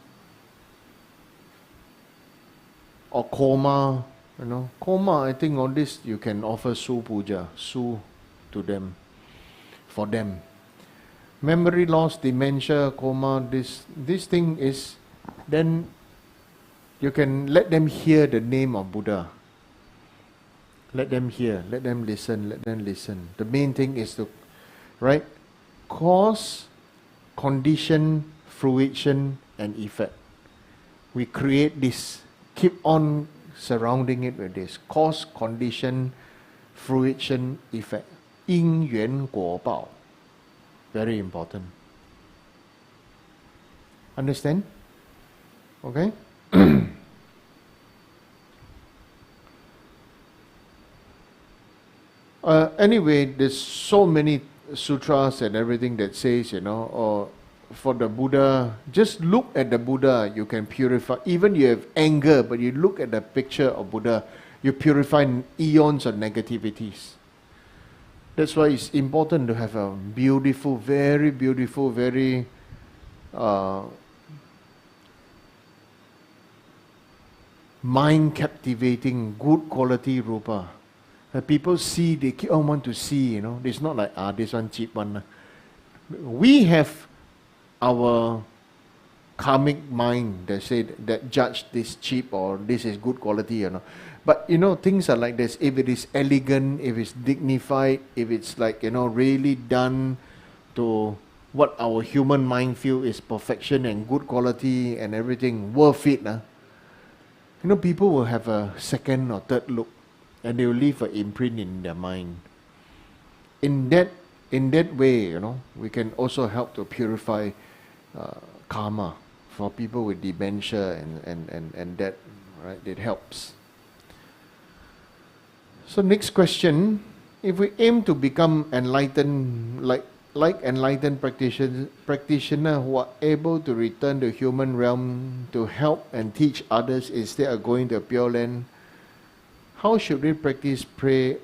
or coma, coma, I think on this you can offer Su Puja, Su to them, for them. Memory loss, dementia, coma, this thing is, then you can let them hear the name of Buddha. Let them hear, let them listen. The main thing is to, right? Cause, condition, fruition, and effect. We create this. Keep on surrounding it with this. Cause, condition, fruition, effect. 因缘果报. Very important. Understand? Okay? Anyway, there's so many sutras and everything that says, or for the Buddha, just look at the Buddha, you can purify. Even you have anger, but you look at the picture of Buddha, you purify eons of negativities. That's why it's important to have a beautiful, very mind captivating, good quality rupa. People see, they keep on want to see, you know. It's not like, this one cheap one. We have our karmic mind that say that judge this cheap or this is good quality, you know. But you know, things are like this. If it is elegant, if it's dignified, if it's like, you know, really done to what our human mind feel is perfection and good quality and everything, worth it. You know, people will have a second or third look and they will leave an imprint in their mind. In that way, you know, we can also help to purify karma for people with dementia and that, right? It helps. So next question, if we aim to become enlightened, like enlightened practitioner who are able to return to human realm to help and teach others instead of going to a Pure Land, how should we practice pray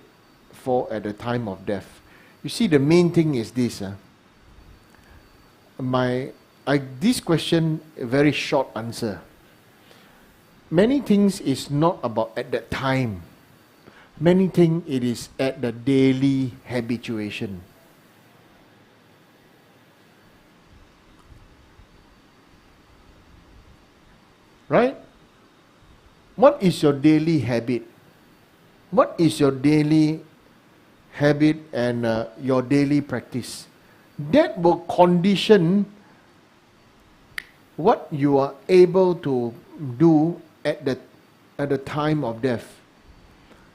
for at the time of death? You see, the main thing is this. This question, a very short answer. Many things is not about at that time. Many things it is at the daily habituation. Right? What is your daily habit? What is your daily habit and your daily practice? That will condition what you are able to do at the time of death.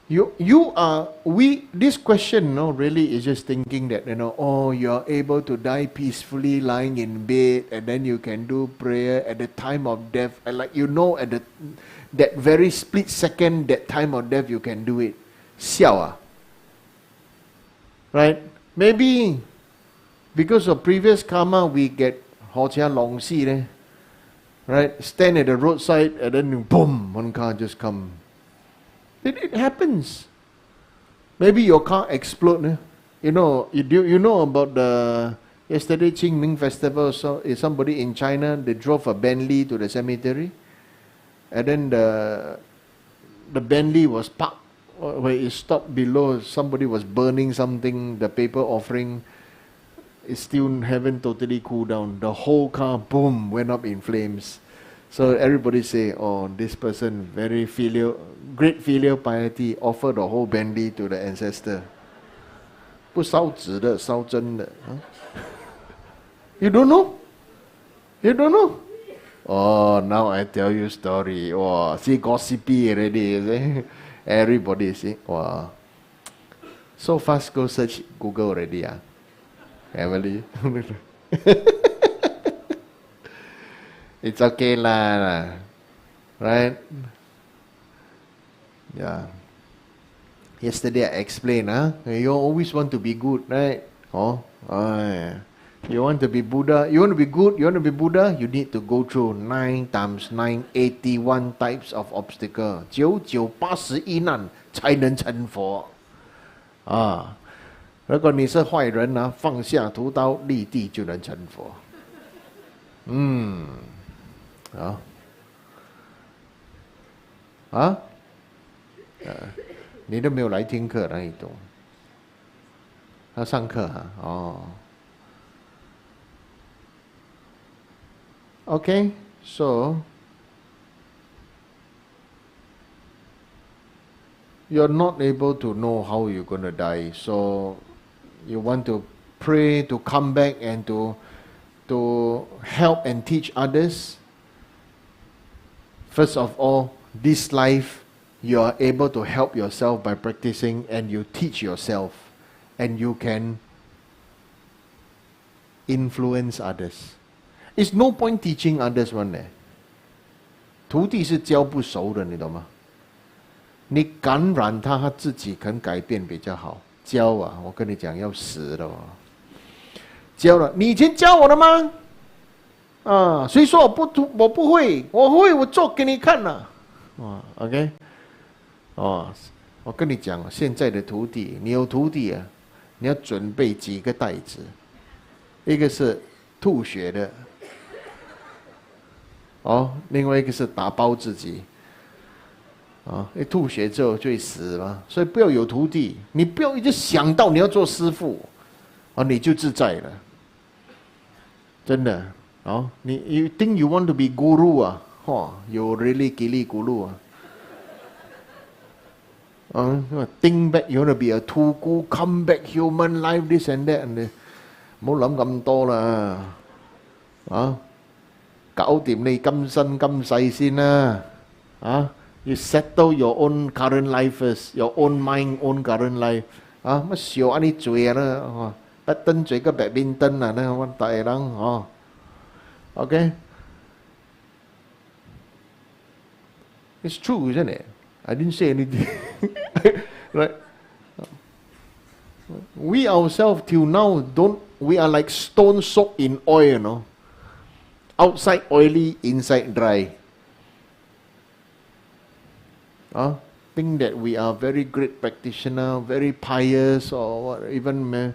This question, no, really is just thinking that, you know, oh, you are able to die peacefully lying in bed and then you can do prayer at the time of death. And like, you know, at that very split second, that time of death, you can do it. Xiao. Right? Maybe because of previous karma, we get Hojia Long Si, right? Stand at the roadside and then boom, one car just come. It happens. Maybe your car explode. You know, you know about the yesterday Qing Ming festival. So is somebody in China, they drove a Bentley to the cemetery, and then the Bentley was parked where it stopped below. Somebody was burning something. The paper offering is still haven't totally cooled down. The whole car, boom, went up in flames. So everybody say, oh, this person very great filial piety, offered the whole Bentley to the ancestor. 不烧纸的，烧真的。You don't know? You don't know? Oh, now I tell you story. Wow, see gossipy already. Everybody see, wow. So fast go search Google already, Emily. It's okay lah, right? Yeah. Yesterday I explained, you always want to be good, right? Yeah. You want to be Buddha, you want to be good, you want to be Buddha, you need to go through 9 times 9, 81 types of obstacle. 9981难才能成佛。如果你是坏人放下屠刀立地就能成佛。你都没有来听课，哪里懂？他上课Okay, so you're not able to know how you're going to die, so you want to pray to come back and to help and teach others. First of all, this life you are able to help yourself by practicing, and you teach yourself, and you can influence others. It's no point teaching others one day. 徒弟是教不熟的，你懂吗？你感染他，他自己肯改变比较好。教我跟你讲要死的教了，你以前教我的吗？谁说我不会？我会，我做给你看了。OK， 我跟你讲，现在的徒弟，你有徒弟你要准备几个袋子，一个是吐血的。另外一个是打包自己，一吐血之后就会死嘛，所以不要有徒弟，你不要一直想到你要做师父，你就自在了，真的。you think you want to be guru you really kili guru think back you want to be a tugu, come back human life this and that and 唔好諗咁多啦，搞掂你今生今世先啦，you settle your own current life first, your own mind, own current life 乜笑安尼做啦，不登嘴個白邊燈啊，呢我大人，okay? It's true, isn't it? I didn't say anything. Right? We ourselves till now we are like stone soaked in oil, outside oily, inside dry. Think that we are very great practitioner, very pious, or what, even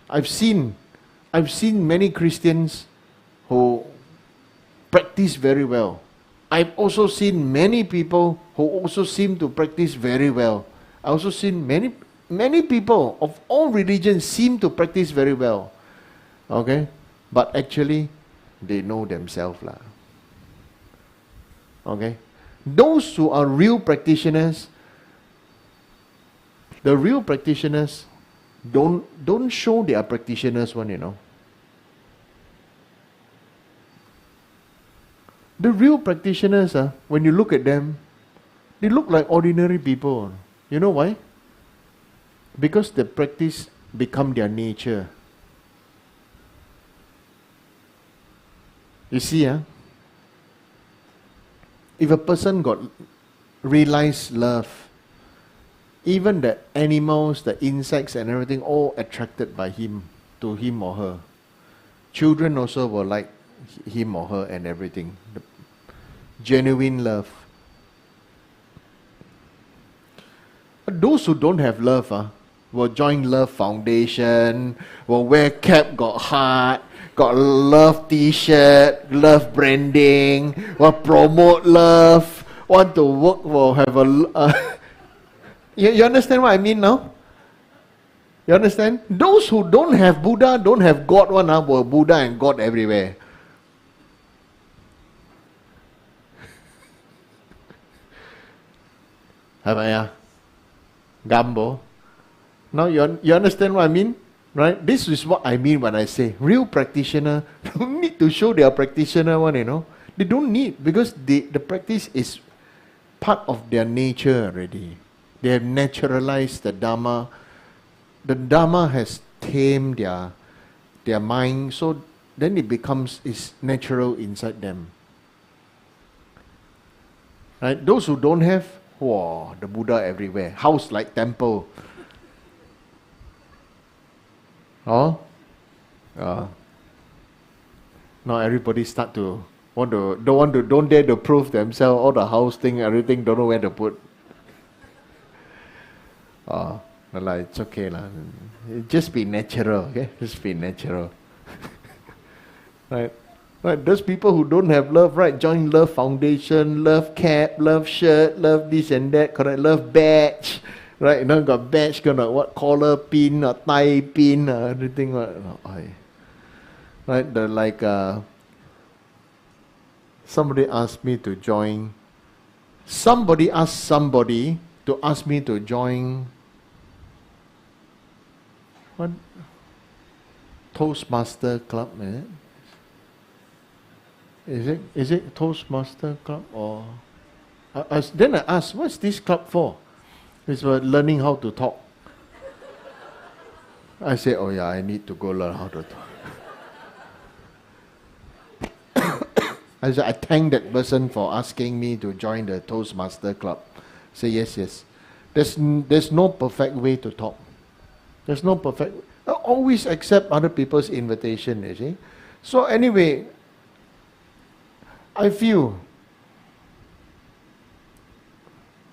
I've seen many Christians who practice very well. I've also seen many people who also seem to practice very well. I also seen many people of all religions seem to practice very well. Okay? But actually, they know themselves. Okay? Those who are real practitioners, the real practitioners don't show they are practitioners one. The real practitioners, when you look at them, they look like ordinary people. You know why? Because the practice become their nature. You see, if a person got realized love, even the animals, the insects and everything, all attracted by him, to him or her. Children also will like him or her and everything. The genuine love. But those who don't have love, will join love foundation, will wear cap, got heart, got love t-shirt, love branding, will promote love, want to work, will have a... You understand what I mean now? You understand? Those who don't have Buddha, don't have God one, will Buddha and God everywhere. Gambo. Now you understand what I mean? Right? This is what I mean when I say real practitioner don't need to show they are practitioner one, They don't need, because the practice is part of their nature already. They have naturalized the Dharma. The Dharma has tamed their mind, so then it becomes is natural inside them. Right? Those who don't have, the Buddha everywhere, house like temple. Now everybody start to don't dare to prove themselves, all the house thing, everything, don't know where to put. It's okay just be natural, okay? Just be natural. Right? Those people who don't have love, right? Join love foundation, love cap, love shirt, love this and that, correct? Love badge, right? Got badge, got what collar pin or tie pin, everything. Right? Somebody asked me to join. Somebody asked somebody to ask me to join. What? Toastmaster Club, Is it Toastmaster Club or? Then I asked, what's this club for? It's for learning how to talk. I said, oh yeah, I need to go learn how to talk. I said, I thank that person for asking me to join the Toastmaster Club. I said, yes. There's no perfect way to talk. There's no perfect. Always accept other people's invitation, you see. So anyway, I feel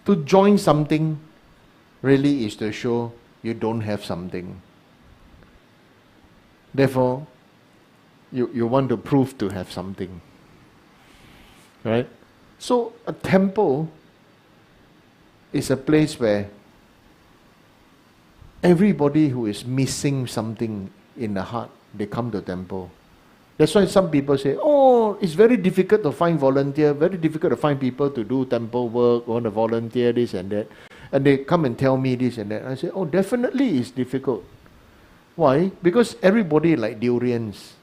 to join something really is to show you don't have something. Therefore, you want to prove to have something. Right? So a temple is a place where everybody who is missing something in the heart, they come to temple. That's why some people say, oh, it's very difficult to find volunteer, very difficult to find people to do temple work, want to volunteer this and that. And they come and tell me this and that. I say, oh, definitely it's difficult. Why? Because everybody like durians.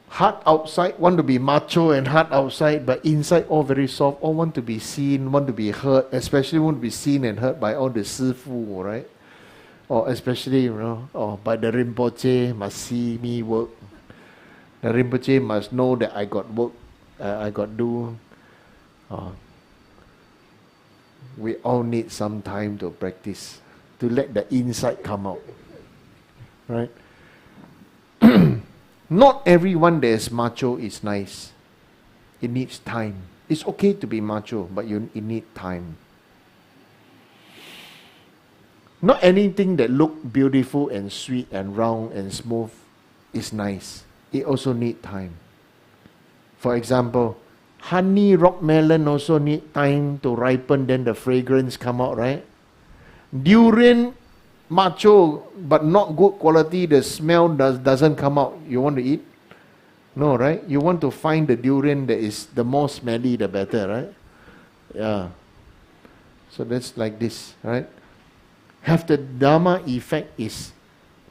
Heart outside, want to be macho and heart outside, but inside all very soft, all want to be seen, want to be heard, especially want to be seen and heard by all the sifu, right? Or especially, by the Rinpoche, must see me work. The Rinpoche must know that I got work, I got do. We all need some time to practice, to let the inside come out. Right? Not everyone that is macho is nice. It needs time. It's okay to be macho, but you need time. Not anything that look beautiful and sweet and round and smooth is nice. It also need time. For example, honey rock melon also need time to ripen, then the fragrance come out, right? Durian, macho, but not good quality, the smell doesn't come out. You want to eat? No, right? You want to find the durian that is the more smelly, the better, right? Yeah. So that's like this, right? Have the Dharma effect is,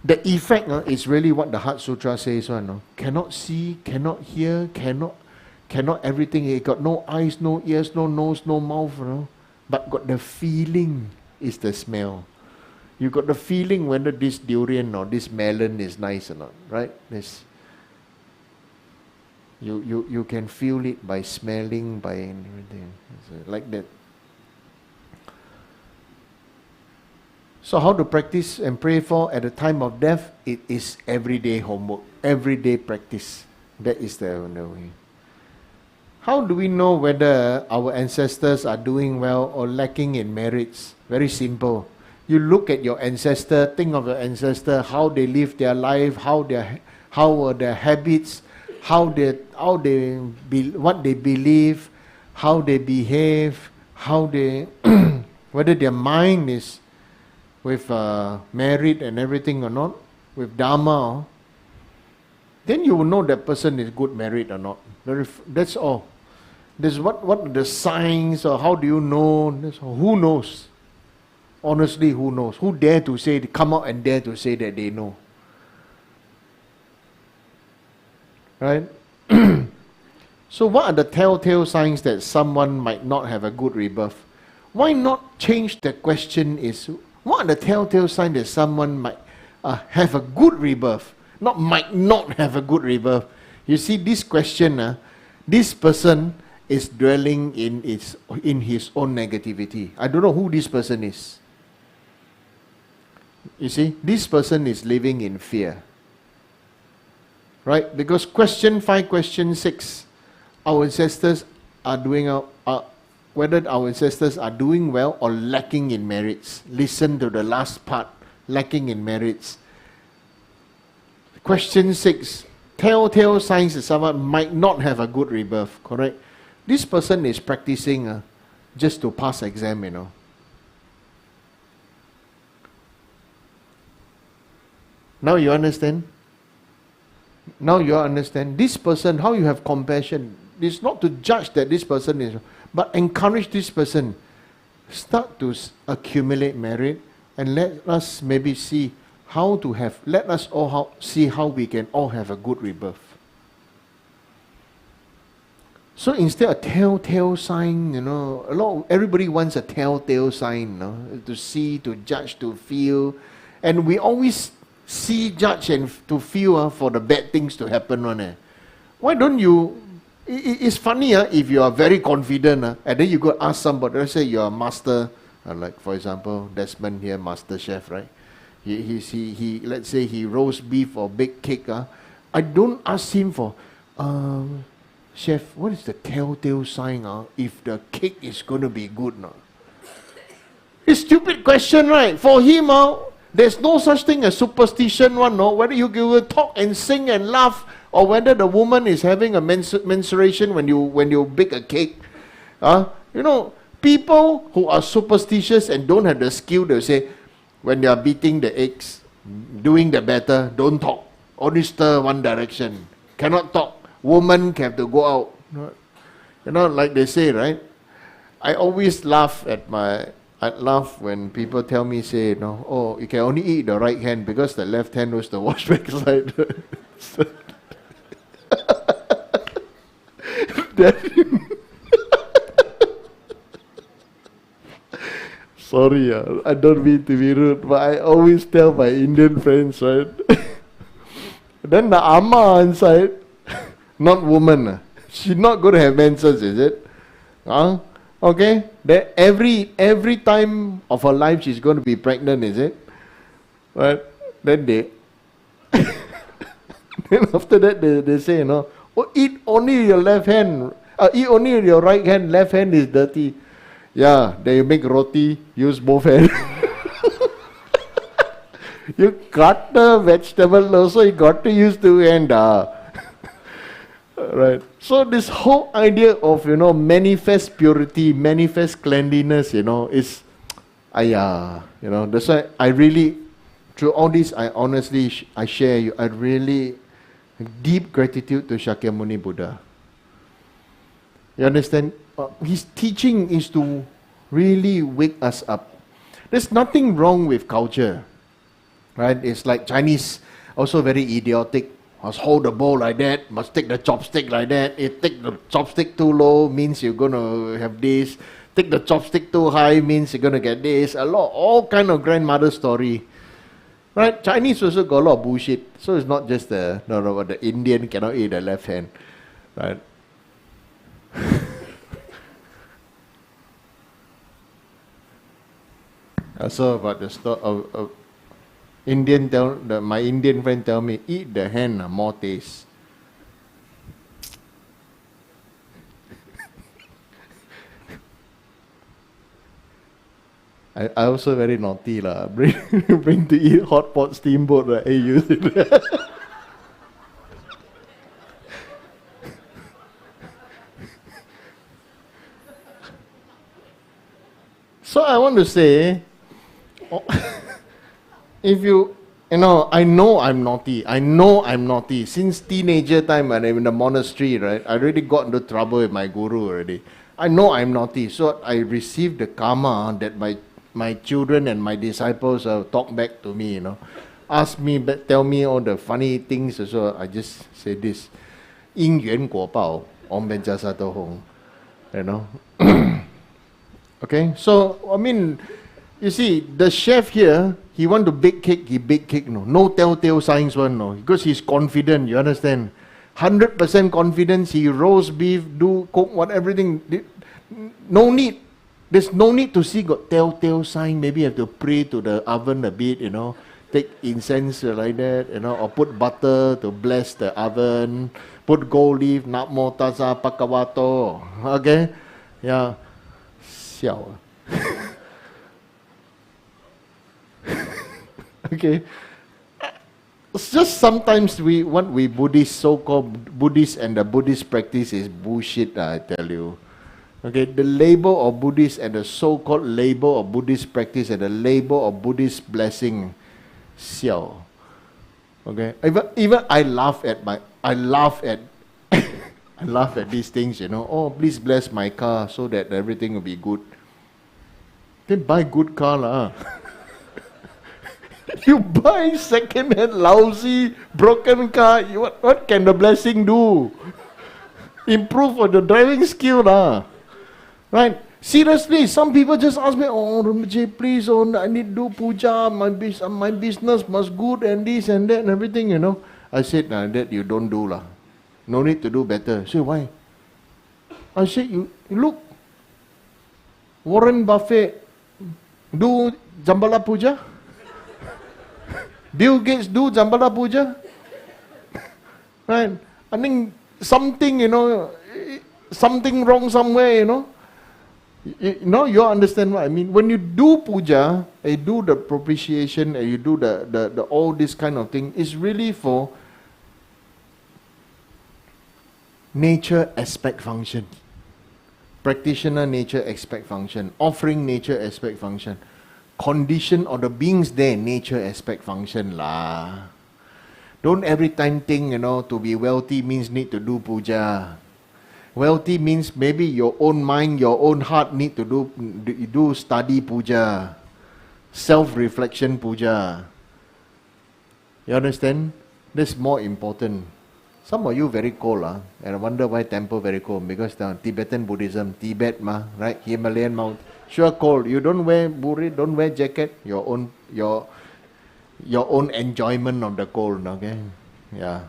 the effect is really what the Heart Sutra says one. Cannot see, cannot hear, cannot everything. It got no eyes, no ears, no nose, no mouth, but got the feeling is the smell. You got the feeling whether this durian or this melon is nice or not, right? This, you can feel it by smelling, by everything. Like that. So how to practice and pray for at the time of death? It is everyday homework, everyday practice. That is the way. How do we know whether our ancestors are doing well or lacking in merits? Very simple. You look at your ancestor, think of your ancestor, how they live their life, how were their habits, what they believe, how they behave, how they whether their mind is with merit and everything or not, with Dharma, then you will know that person is good merit or not. That's all. That's what the signs, or how do you know? Who knows? Honestly, who knows? Who dare to say, come out and dare to say that they know? Right? So what are the telltale signs that someone might not have a good rebirth? Why not change the question is, what are the telltale signs that someone might have a good rebirth? Might not have a good rebirth. You see, this question, this person is dwelling in his own negativity. I don't know who this person is. You see, this person is living in fear. Right? Because question 5, question 6, our ancestors are doing whether our ancestors are doing well or lacking in merits. Listen to the last part, lacking in merits. Question 6, telltale signs that someone might not have a good rebirth, correct? This person is practicing just to pass exam, Now you understand? Now you understand. This person, how you have compassion, is not to judge that this person is, but encourage this person. Start to accumulate merit and let us maybe see how to have, let us all see how we can all have a good rebirth. So instead of telltale sign, everybody wants a telltale sign, to see, to judge, to feel. And we always see, judge, and to feel for the bad things to happen. Why don't you, it's funny if you are very confident and then you go ask somebody, let's say you're a master, like for example, Desmond here, master chef, right? He let's say he roast beef or bake cake. I don't ask him for, chef, what is the telltale sign if the cake is going to be good? It's a stupid question, right? For him, there's no such thing as superstition, whether you will talk and sing and laugh Or whether the woman is having a menstruation when you bake a cake. You know, people who are superstitious and don't have the skill, they'll say, when you are beating the eggs, doing the batter, don't talk. Only stir one direction. Cannot talk. Woman have to go out. You know, like they say, right? I always laugh when people tell me, say, oh, you can only eat the right hand because the left hand was the wash backside. Sorry, I don't mean to be rude, but I always tell my Indian friends, right? Then the amma inside, not woman, she's not going to have menses, is it? Okay? That every time of her life she's going to be pregnant, is it? Right? Then then after that they say, oh, eat only your left hand, eat only your right hand, left hand is dirty. Yeah, then you make roti, use both hands. You cut the vegetable also, you got to use two hands. Right. So this whole idea of, manifest purity, manifest cleanliness, is, that's why I really, through all this, I honestly, I share you, I really, deep gratitude to Shakyamuni Buddha. You understand? His teaching is to really wake us up. There's nothing wrong with culture, right? It's like Chinese, also very idiotic. Must hold the bowl like that, must take the chopstick like that. If take the chopstick too low, means you're going to have this. Take the chopstick too high, means you're going to get this. All kind of grandmother story. Right? Chinese also got a lot of bullshit. So it's not just the Indian cannot eat the left hand. Right? Also about the story of my Indian friend tell me, eat the hand, more taste. I also very naughty lah. Bring to eat hot pot steamboat, right? I use it. So I want to say, if I know I'm naughty. I know I'm naughty. Since teenager time when I'm in the monastery, right, I already got into trouble with my guru already. I know I'm naughty. So I received the karma that my children and my disciples talk back to me, Ask me, tell me all the funny things. So I just say this. 因缘果报, Om Ben Jasa To Hong. Okay, so, you see, the chef here, he want to bake cake, he bake cake, no telltale signs one, because he's confident, you understand? 100% confidence, he roast beef, cook, everything. No need. There's no need to see got telltale sign. Maybe you have to pray to the oven a bit, take incense like that, or put butter to bless the oven, put gold leaf, Namo Tassa Pakavato, okay? Yeah. Okay. It's just sometimes what we Buddhists, so-called Buddhists and the Buddhist practice is bullshit, I tell you. Okay, the label of Buddhist and the so-called label of Buddhist practice and the label of Buddhist blessing, xiao. Okay, even I laugh at I laugh at these things, Oh, please bless my car so that everything will be good. Then buy good car lah. You buy second-hand, lousy, broken car. What can the blessing do? Improve for the driving skill lah. Right? Seriously, some people just ask me, oh, Rinpoche, please, I need to do puja. My business must good and this and that and everything, I said, that you don't do lah. No need to do better. I said, why? I said, you look, Warren Buffett do Jambala Puja? Bill Gates do Jambala Puja? Right? I think something, something wrong somewhere, you understand what I mean? When you do puja, you do the propitiation, and you do the all this kind of thing, it's really for nature aspect function. Practitioner nature aspect function. Offering nature aspect function. Condition of the beings there, nature aspect function lah. Don't every time think, to be wealthy means need to do puja. Wealthy means maybe your own mind, your own heart need to do study puja. Self-reflection puja. You understand? That's more important. Some of you very cold, and I wonder why temple very cold. Because the Tibetan Buddhism, Tibet right? Himalayan mount, sure cold. You don't wear buri, don't wear jacket. Your own enjoyment of the cold, okay? Yeah.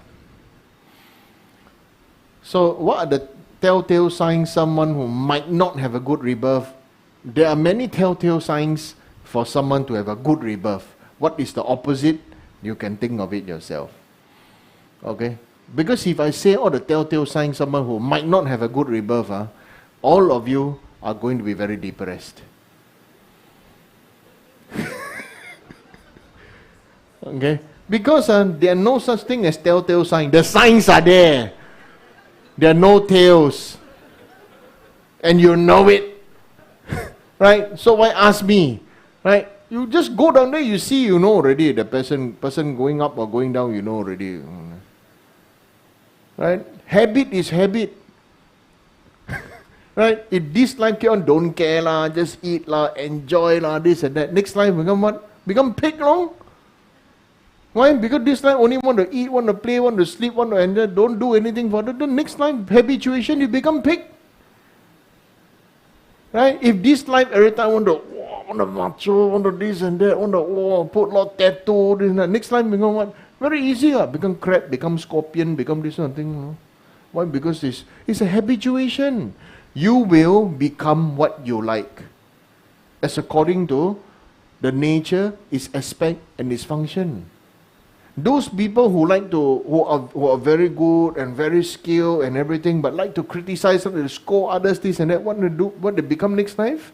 So what are the telltale signs someone who might not have a good rebirth? There are many telltale signs for someone to have a good rebirth. What is the opposite? You can think of it yourself. Okay? Because if I say all the telltale signs someone who might not have a good rebirth, all of you are going to be very depressed. Okay? Because there are no such thing as telltale signs. The signs are there. There are no tails. And you know it. Right? So why ask me? Right? You just go down there, you see, you know already. The person going up or going down, you know already. Right? Habit is habit. Right? If this life keep on, don't care lah, just eat lah, enjoy lah, this and that. Next life become what? Become pig long. Why? Because this life only want to eat, want to play, want to sleep, want to enjoy, don't do anything for that. The next life, habituation, you become pig. Right? If this life every time want to macho, want to this and that, want to put a lot of tattoo, this and that. Next life become what? Very easy become crab, become scorpion, become this kind of thing. Why? Because it's a habituation. You will become what you like. As according to the nature, its aspect and its function. Those people who are very good and very skilled and everything, but like to criticize others, scold others, this and that, what they do? What they become next life?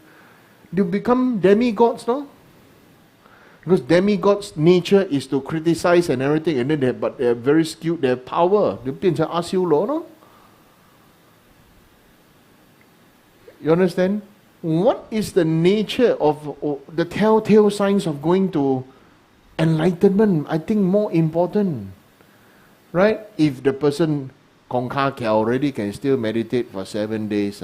They become demigods, no? Because demigods' nature is to criticize and everything, and then they're very skilled, they have power. They can ask you, no? You understand? What is the nature of the telltale signs of going to enlightenment? I think more important. Right? If the person already can still meditate for 7 days,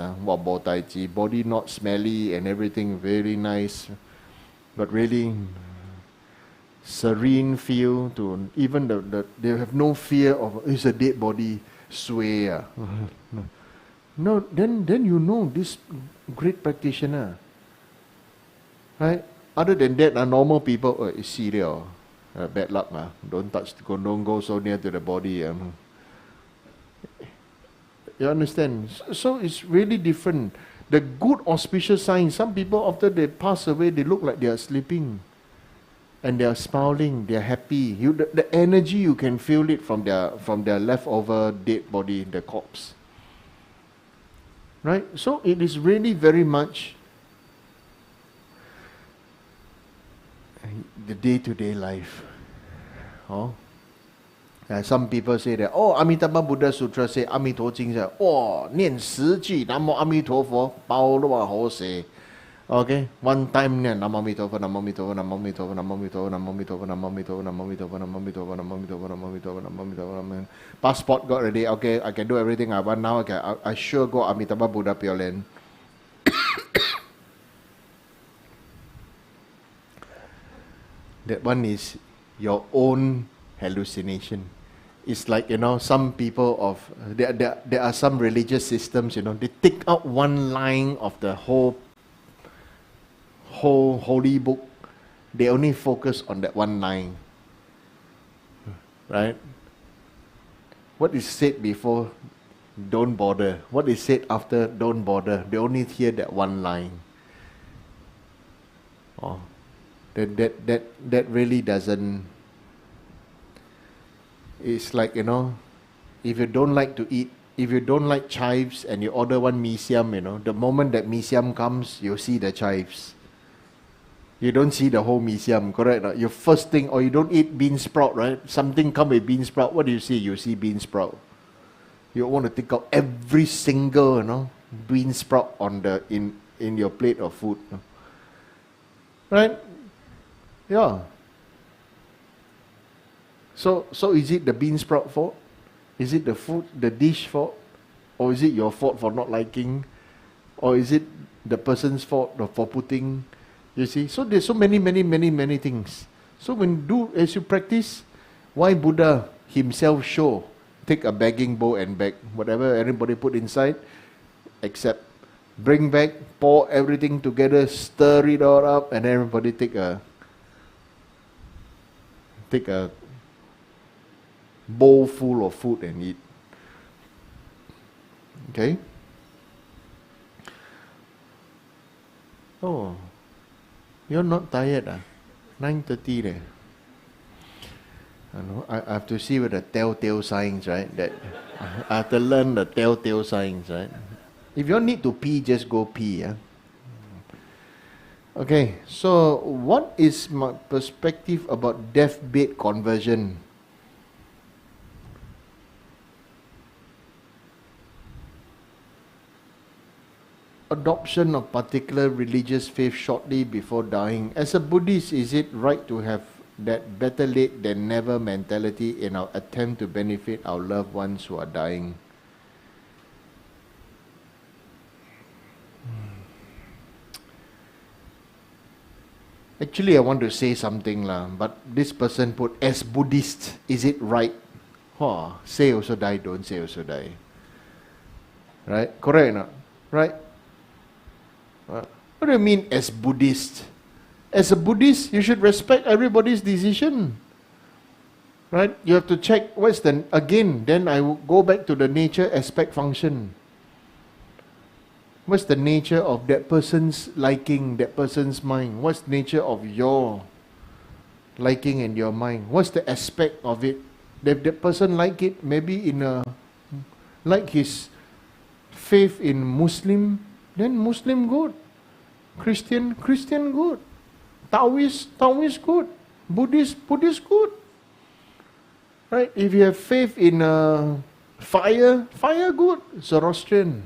body not smelly and everything very nice, but really serene feel to even they have no fear of it's a dead body sway. No, then you know this great practitioner. Right? Other than that, normal people, it's serious. Bad luck, don't go so near to the body. You understand? So it's really different. The good auspicious signs, some people after they pass away, they look like they are sleeping. And they are smiling, they are happy. The energy, you can feel it from their leftover dead body, the corpse. Right? So it is really very much the day-to-day life. Some people say that, Amitabha Buddha Sutra say, Amito Jing say, 念10句 Namo Amitofo, 包了我好写. Okay, one time Namo Amitofo, Namo Amitofo, Namo Amitofo, Namo Amitofo, Namo Amitofo, Namo Amitofo, Namo Amitofo, Namo Amitofo, Namo Amitofo, Namo Amitofo, Namo Amitofo. Passport got ready. Okay, I can do everything I want now. Okay, I sure go Amitabha Buddha Pure Land. That one is your own hallucination. It's like, some people there are some religious systems, they take out one line of the whole holy book. They only focus on that one line. Right? What is said before, don't bother. What is said after, don't bother. They only hear that one line. That really doesn't. It's like, if you don't like to eat, if you don't like chives and you order one mee siam, the moment that mee siam comes, you see the chives. You don't see the whole mee siam, correct? Your first thing, or you don't eat bean sprout, right? Something come with bean sprout, what do you see? You see bean sprout. You want to take out every single, bean sprout on the in your plate of food. Right? Yeah. So is it the bean sprout fault? Is it the food, the dish fault? Or is it your fault for not liking? Or is it the person's fault for putting? You see? So there's so many things. So as you practice, why Buddha himself show, take a begging bowl and beg, whatever anybody put inside, except bring back, pour everything together, stir it all up, and everybody take a bowl full of food and eat. Okay? Oh, you're not tired, 9:30 there. I have to see with the telltale signs, right? That I have to learn the telltale signs, right? If you need to pee, just go pee. Yeah? Okay, so what is my perspective about deathbed conversion? Adoption of particular religious faith shortly before dying. As a Buddhist, is it right to have that better late than never mentality in our attempt to benefit our loved ones who are dying? Actually, I want to say something but this person put, as Buddhist, is it right? Say also die, don't say also die. Right? Correct or not? Right? What do you mean as Buddhist? As a Buddhist, you should respect everybody's decision. Right? You have to check then I will go back to the nature aspect function. What's the nature of that person's liking, that person's mind? What's the nature of your liking and your mind? What's the aspect of it? If that person like it, maybe like his faith in Muslim, then Muslim good. Christian good. Taoist good. Buddhist good. Right? If you have faith in fire good. Zoroastrian.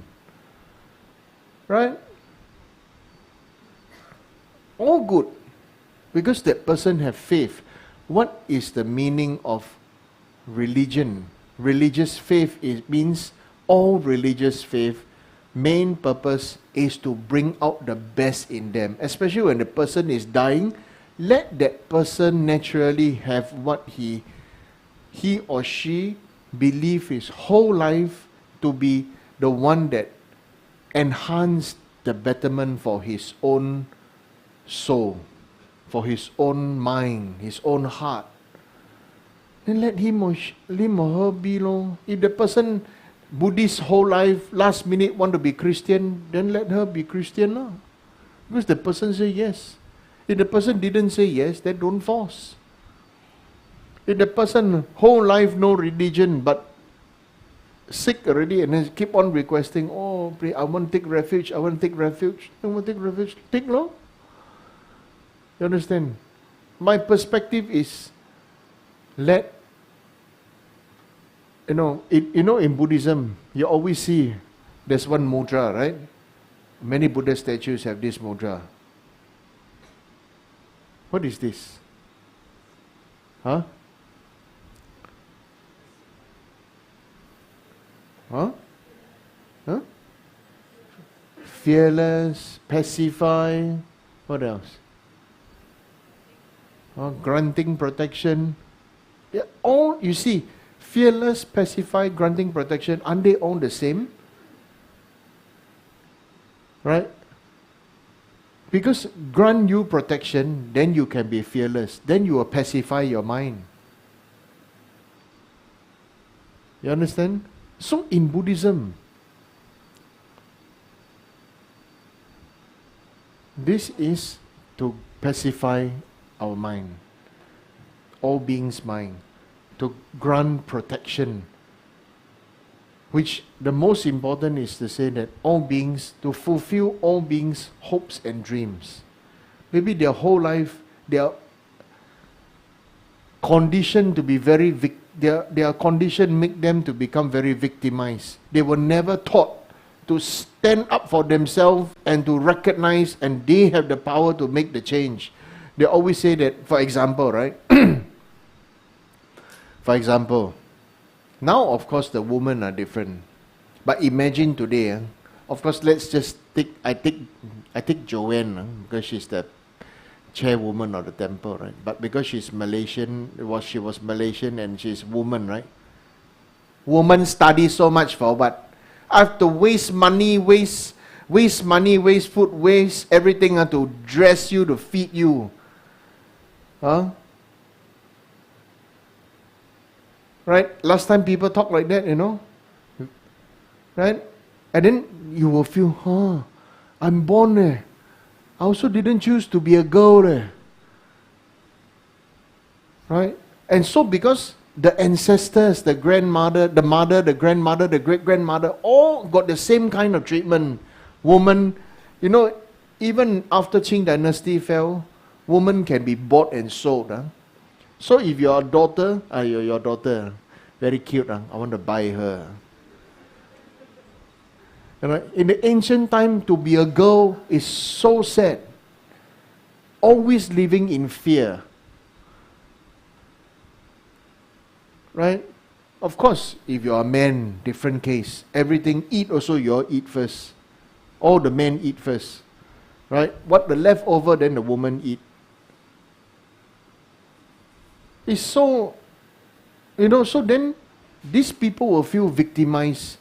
Right? All good. Because that person have faith. What is the meaning of religion? Religious faith means all religious faith main purpose is to bring out the best in them. Especially when the person is dying, let that person naturally have what he or she believe his whole life to be the one that enhance the betterment for his own soul, for his own mind, his own heart. Then let him or her be. If the person Buddhist whole life, last minute want to be Christian, then let her be Christian. Because the person say yes. If the person didn't say yes, then don't force. If the person whole life no religion but sick already and then keep on requesting, I want to take refuge, I want to take refuge, take You understand? My perspective is in Buddhism, you always see there's one mudra, right? Many Buddha statues have this mudra. What is this? Huh? Fearless, pacify, what else? Granting protection. Yeah, all, you see, fearless, pacify, granting protection, aren't they all the same? Right? Because grant you protection, then you can be fearless. Then you will pacify your mind. You understand? So in Buddhism, this is to pacify our mind, all beings' mind, to grant protection. Which the most important is to say that all beings, to fulfill all beings' hopes and dreams. Maybe their whole life, they are conditioned to be very their condition make them to become very victimized. They were never taught to stand up for themselves and to recognize and they have the power to make the change. They always say that, for example, right? For example, now of course the women are different. But imagine today, of course let's just I take Joanne because she's the chairwoman of the temple, right? But because she's Malaysian, she was Malaysian and she's woman, right? Women study so much for what? I have to waste money, waste food, waste everything to dress you, to feed you. Huh? Right? Last time people talk like that, you know? Right? And then you will feel, I'm born there. I also didn't choose to be a girl there. Right? And so because the ancestors, the grandmother, the mother, the grandmother, the great-grandmother, all got the same kind of treatment. Woman, you know, even after Qing dynasty fell, woman can be bought and sold. So if your daughter, your daughter, very cute, I want to buy her. In the ancient time, to be a girl is so sad. Always living in fear. Right? Of course, if you're a man, different case. Everything eat also, you all eat first. All the men eat first. Right? What the leftover, then the woman eat. It's so, so then these people will feel victimized.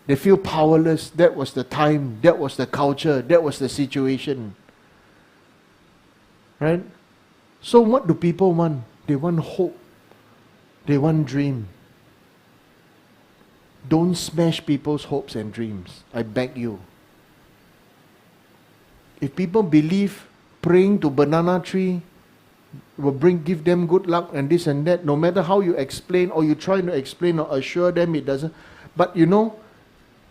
They feel powerless. That was the time. That was the culture. That was the situation. Right? So what do people want? They want hope. They want dream. Don't smash people's hopes and dreams. I beg you. If people believe praying to banana tree will give them good luck and this and that, no matter how you explain or you try to explain or assure them it doesn't. But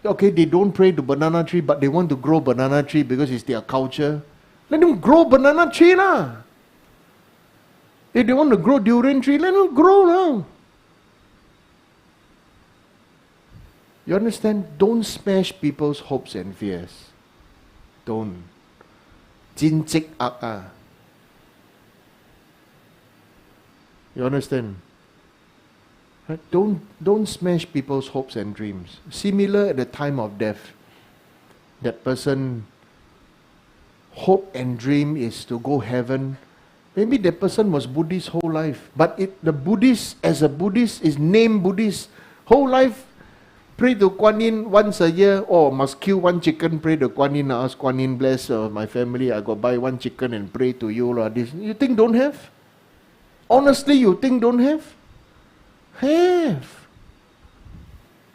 okay, they don't pray to banana tree, but they want to grow banana tree because it's their culture. Let them grow banana tree lah. If they want to grow durian tree, let them grow now. You understand? Don't smash people's hopes and fears. Don't. Jinjik ak. You understand? Right? Don't smash people's hopes and dreams. Similar at the time of death. That person hope and dream is to go heaven. Maybe that person was Buddhist whole life. But the Buddhist, as a Buddhist, is named Buddhist. Whole life, pray to Kuan Yin once a year. Oh, must kill one chicken, pray to Kuan Yin. Ask Kuan Yin, bless my family. I go buy one chicken and pray to you. This. You think don't have? Honestly, you think don't have? Have.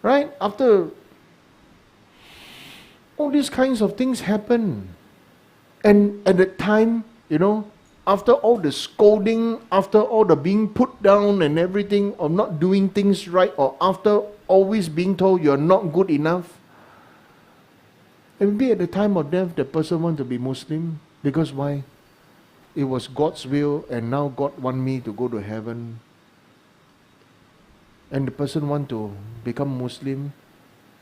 Right? After all these kinds of things happen. And at the time, after all the scolding, after all the being put down and everything, or not doing things right, or after always being told you're not good enough, and maybe at the time of death, the person wants to be Muslim. Because why? It was God's will, and now God wants me to go to heaven. And the person want to become Muslim,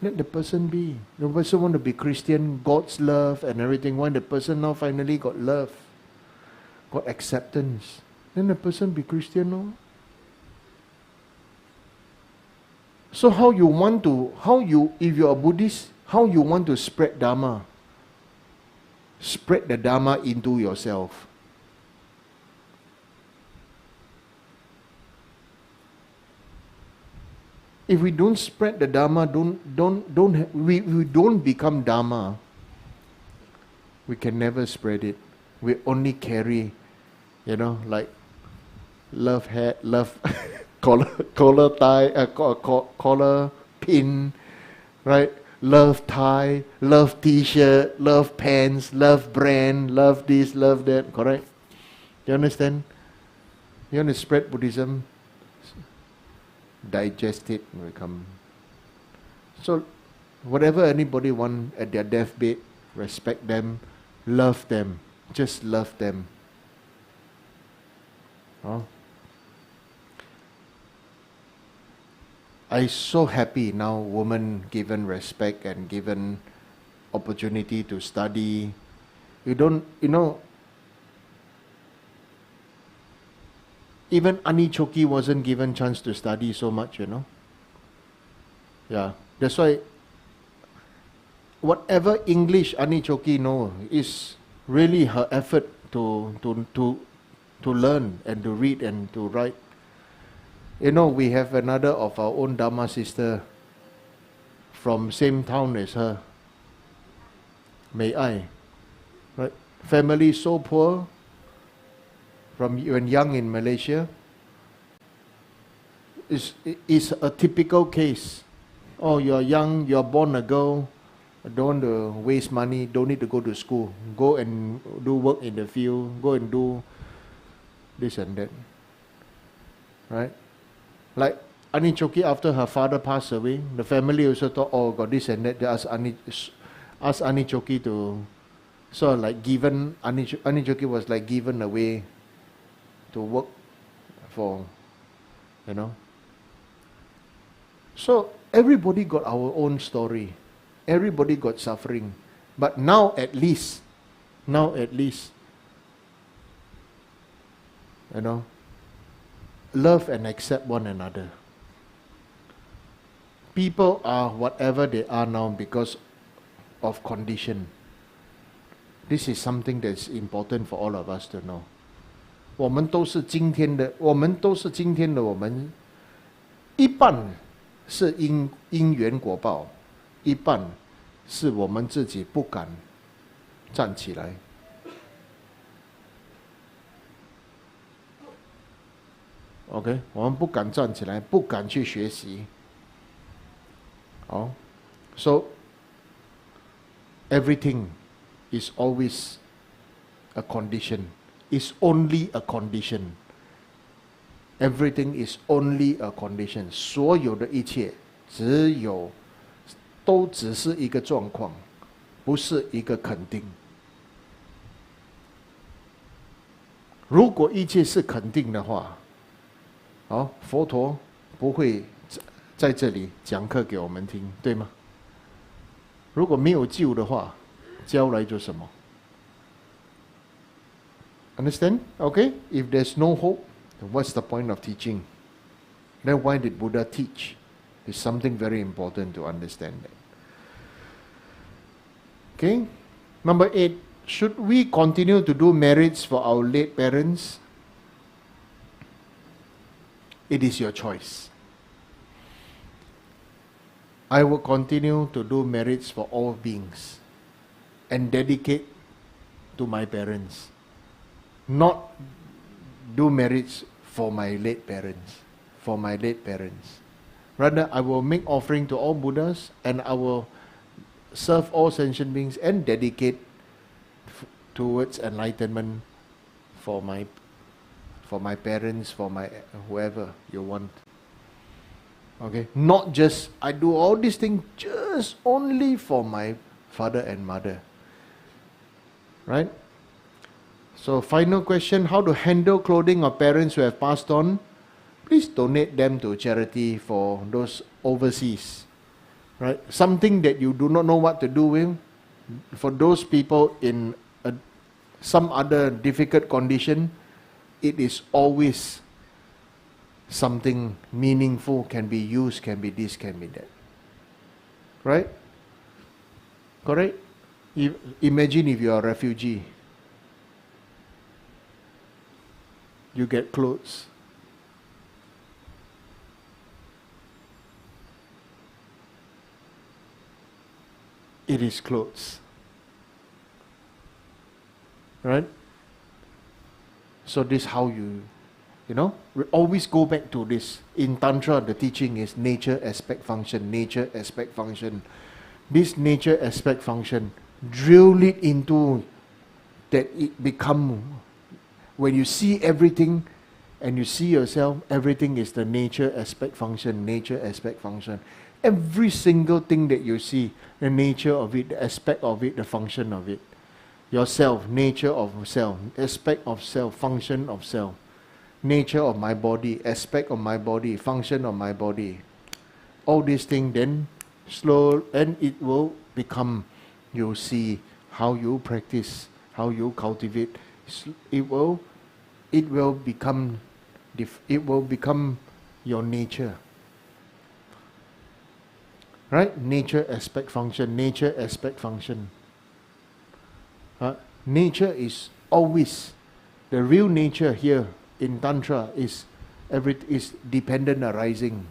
let the person be. The person want to be Christian, God's love and everything. When the person now finally got love, got acceptance, then the person be Christian, no? So if you're a Buddhist, how you want to spread Dharma? Spread the Dharma into yourself. If we don't spread the Dharma, we don't become Dharma, we can never spread it. We only carry, like love hat, love collar tie, collar pin, right? Love tie, love t-shirt, love pants, love brand, love this, love that. Correct? You understand? You want to spread Buddhism? Digest it and become. So, whatever anybody want at their deathbed, respect them, love them, just love them. I'm so happy now women given respect and given opportunity to study. Even Ani Choki wasn't given chance to study so much, Yeah, that's why whatever English Ani Choki know is really her effort to learn and to read and to write. We have another of our own Dharma sister from same town as her. May I? Right? Family so poor from when young in Malaysia is a typical case. Oh, you're young, you're born a girl, don't want to waste money, don't need to go to school. Go and do work in the field, go and do this and that. Right? Like Ani Choki, after her father passed away, the family also thought, oh, got this and that. They asked Ani Choki to sort of like given, Ani Choki was like given away to work for, So everybody got our own story. Everybody got suffering. But now at least, love and accept one another. People are whatever they are now because of condition. This is something that's important for all of us to know. 我们都是今天的我们，一半是因缘果报，一半是我们自己不敢站起来。OK， 我们不敢站起来，不敢去学习。好 ，So everything is always a condition. It's only a condition. Everything is only a condition. 所有的一切都只是一个状况，不是一个肯定。如果一切是肯定的话，好，佛陀不会在这里讲课给我们听，对吗？如果没有救的话，教来做什么？ Understand? Okay? If there's no hope, then what's the point of teaching? Then why did Buddha teach? There's something very important to understand that. Okay? Number 8. Should we continue to do merits for our late parents? It is your choice. I will continue to do merits for all beings and dedicate to my parents. Not do merits for my late parents. Rather, I will make offering to all Buddhas and I will serve all sentient beings and dedicate towards enlightenment for my parents, for my whoever you want. Okay? Not just, I do all these things just only for my father and mother. Right? So final question, how to handle clothing of parents who have passed on? Please donate them to charity for those overseas. Right? Something that you do not know what to do with, for those people in some other difficult condition, it is always something meaningful, can be used, can be this, can be that. Right? Correct? Imagine if you are a refugee. You get clothes. It is clothes. Right? So this how we always go back to this. In Tantra, the teaching is nature, aspect, function, nature, aspect, function. This nature, aspect, function, drill it into that it become, when you see everything and you see yourself, everything is the nature, aspect, function, nature, aspect, function. Every single thing that you see, the nature of it, the aspect of it, the function of it. Yourself, nature of self, aspect of self, function of self. Nature of my body, aspect of my body, function of my body. all these things, then slow, and it will become, you'll see how you practice, how you cultivate. It will become your nature. Right? Nature, aspect, function. Nature, aspect, function. Nature is always, the real nature here in Tantra is dependent arising.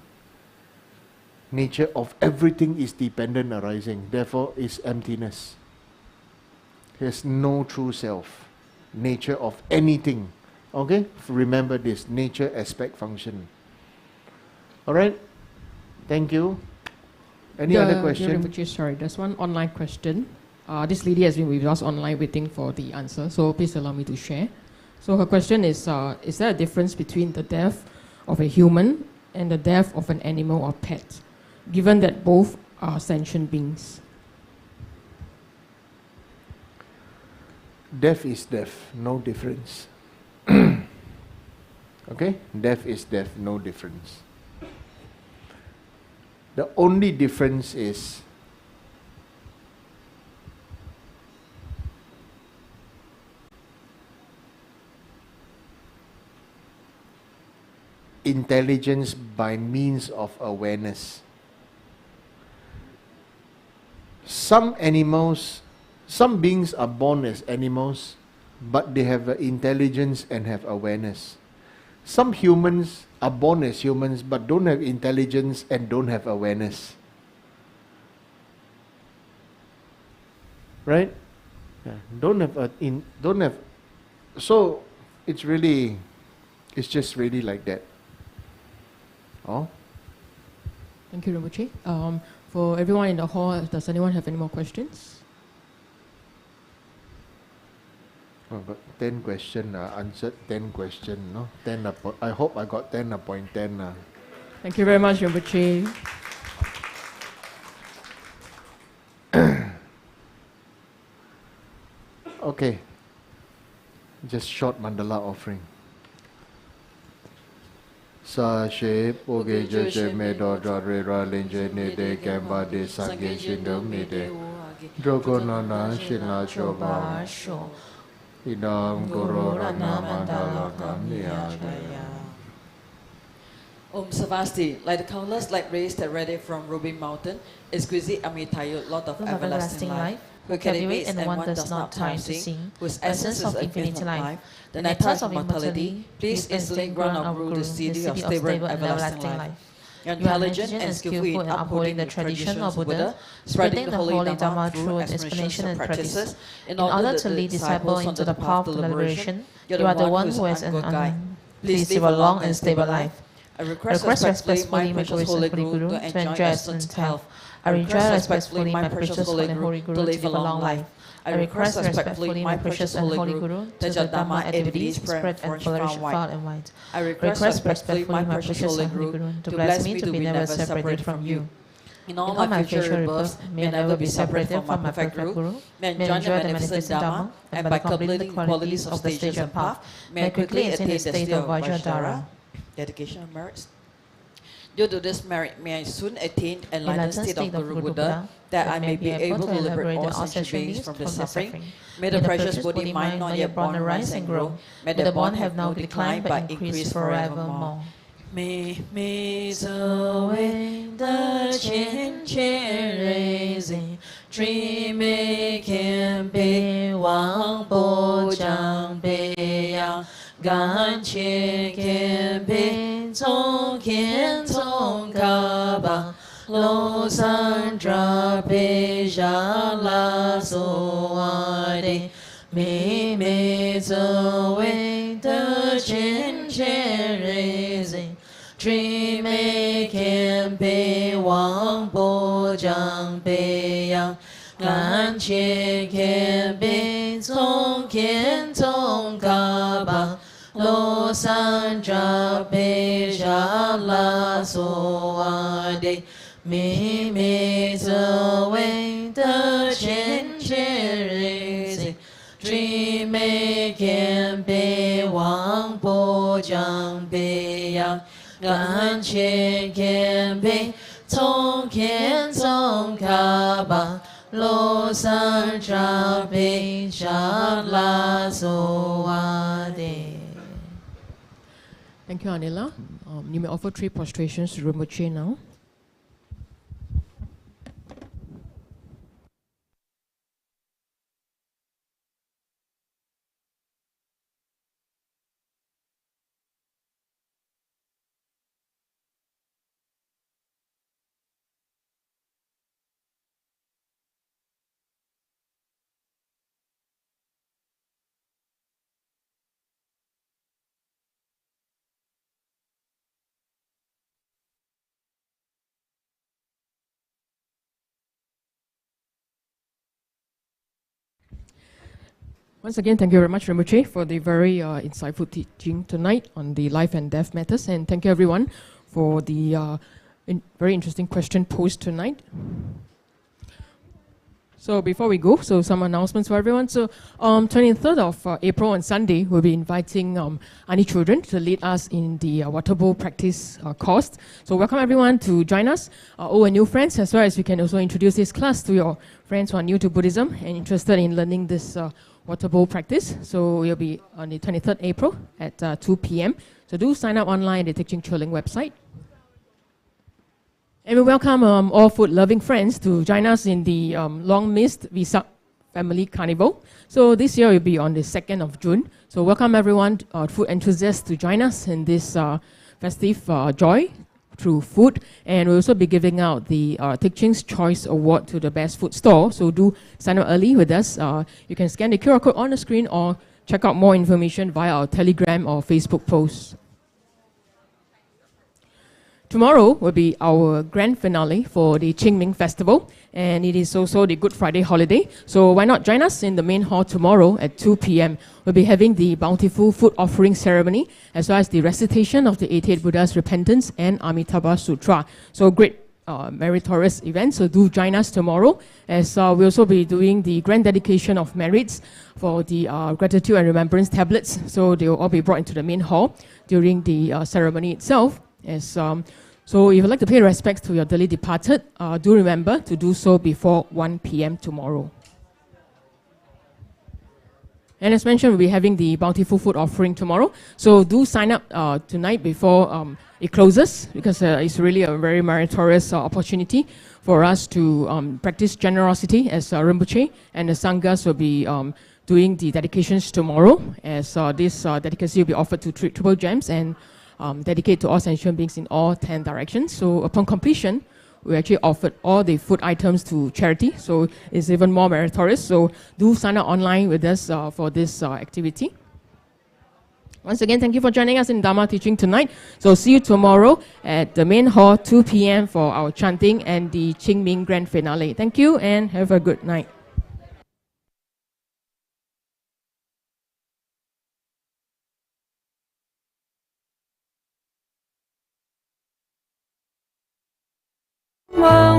Nature of everything is dependent arising. Therefore, is emptiness. There's no true self. Nature of anything. Okay? Remember this. Nature, aspect, function. Alright? Thank you. Any other question? Rinpoche, sorry, there's one online question. This lady has been with us online waiting for the answer, so please allow me to share. So her question is there a difference between the death of a human and the death of an animal or pet, given that both are sentient beings? Death is death, no difference. Okay? Death is death, no difference. The only difference is intelligence by means of awareness. Some animals, some beings are born as animals, but they have intelligence and have awareness. Some humans are born as humans, but don't have intelligence and don't have awareness. Right? Yeah. Don't have. So it's just really like that. Oh. Thank you, Rinpoche. For everyone in the hall, does anyone have any more questions? I got 10 questions, answered 10 questions, no? 10 I hope I got 10 upon 10. Thank you very much, Rinpoche. Okay. Just short mandala offering. Sa she poge je me do dre ra linje ne de gamba de sange shindo me de drogo na na shina choba idam guru rana mandala kamya. Om Savasti, like the countless light rays that radiate from Ruby Mountain, exquisite Amitayu, Lord of everlasting life, who cultivates and one does not tire to sing, whose essence is infinite life, the nectar of immortality, please instantly grant our Guru the city of stable and everlasting life. You are intelligent and skillful in upholding the tradition of Buddha, spreading the holy Dharma through explanation and practices, in order to lead disciples into the path of liberation. You are the one who has an guide. Please live a long and stable life. I request respectfully my precious Holy Guru to enjoy excellent health. I request respectfully my precious Holy Guru to live a long life. I request respectfully my precious and Holy Guru to the Dharma activities spread and flourish far and wide. I request respectfully my precious Holy Guru to bless me to be never separated from you. In all my future rebirths, may I never be separated from my perfect Guru, may I enjoy the magnificent Dharma, and by completing the qualities of the stage and path, may I quickly attain the state of Vajradhara. Dedication of merits. Due to this merit, may I soon attain enlightened state of Guru Buddha, that I may be able to liberate all sentient beings from the suffering. May the precious Buddhi mind not yet born arise and grow. May the born have no decline but increase forevermore. May the way the chin raising, tree making be wang bo jang be yang. 感切见被从天从卡巴罗山扎被沙拉苏瓦的美美则为的千千瑞人 Dream making被王波将被扬 感切见被从天从卡巴 罗山扎被沙拉苏瓦的美美则为的千千瑞子 Dream making 被王波将被扬 感切见被从天从卡巴罗桑扎贝扎拉索瓦德。 Thank you, Anila. You may offer 3 prostrations to Rinpoche now. Once again, thank you very much, Rinpoche, for the very insightful teaching tonight on the life and death matters. And thank you, everyone, for the very interesting question posed tonight. So before we go, some announcements for everyone. So 23rd of April on Sunday, we'll be inviting Ani children to lead us in the water bowl practice course. So welcome everyone to join us, old and new friends, as well as you can also introduce this class to your friends who are new to Buddhism and interested in learning this water bowl practice. So we'll be on the 23rd April at 2 p.m. So do sign up online at the Qing website. And we welcome all food-loving friends to join us in the long-missed Vesak Family Carnival. So this year will be on the 2nd of June. So welcome everyone, food enthusiasts, to join us in this festive joy through food. And we'll also be giving out the Teaching's Choice Award to the best food store. So do sign up early with us. You can scan the QR code on the screen or check out more information via our Telegram or Facebook posts. Tomorrow will be our grand finale for the Ming festival, and it is also the Good Friday holiday. So why not join us in the main hall tomorrow at 2 p.m. We'll be having the bountiful food offering ceremony, as well as the recitation of the 88 Buddha's Repentance and Amitabha Sutra. So great meritorious event, so do join us tomorrow, as we'll also be doing the grand dedication of merits for the gratitude and remembrance tablets. So they will all be brought into the main hall during the ceremony itself. So if you'd like to pay respects to your dearly departed, do remember to do so before 1 p.m. tomorrow. And as mentioned, we'll be having the bountiful food offering tomorrow. So do sign up tonight before it closes, because it's really a very meritorious opportunity for us to practice generosity, as Rinpoche and the Sanghas will be doing the dedications tomorrow, as this dedication will be offered to Triple Gems and dedicated to all sentient beings in all 10 directions. So upon completion, we actually offered all the food items to charity, so it's even more meritorious. So do sign up online with us for this activity. Once again, thank you for joining us in Dharma teaching tonight. So see you tomorrow at the main hall, 2 p.m. for our chanting and the Ming grand finale. Thank you and have a good night. Wow.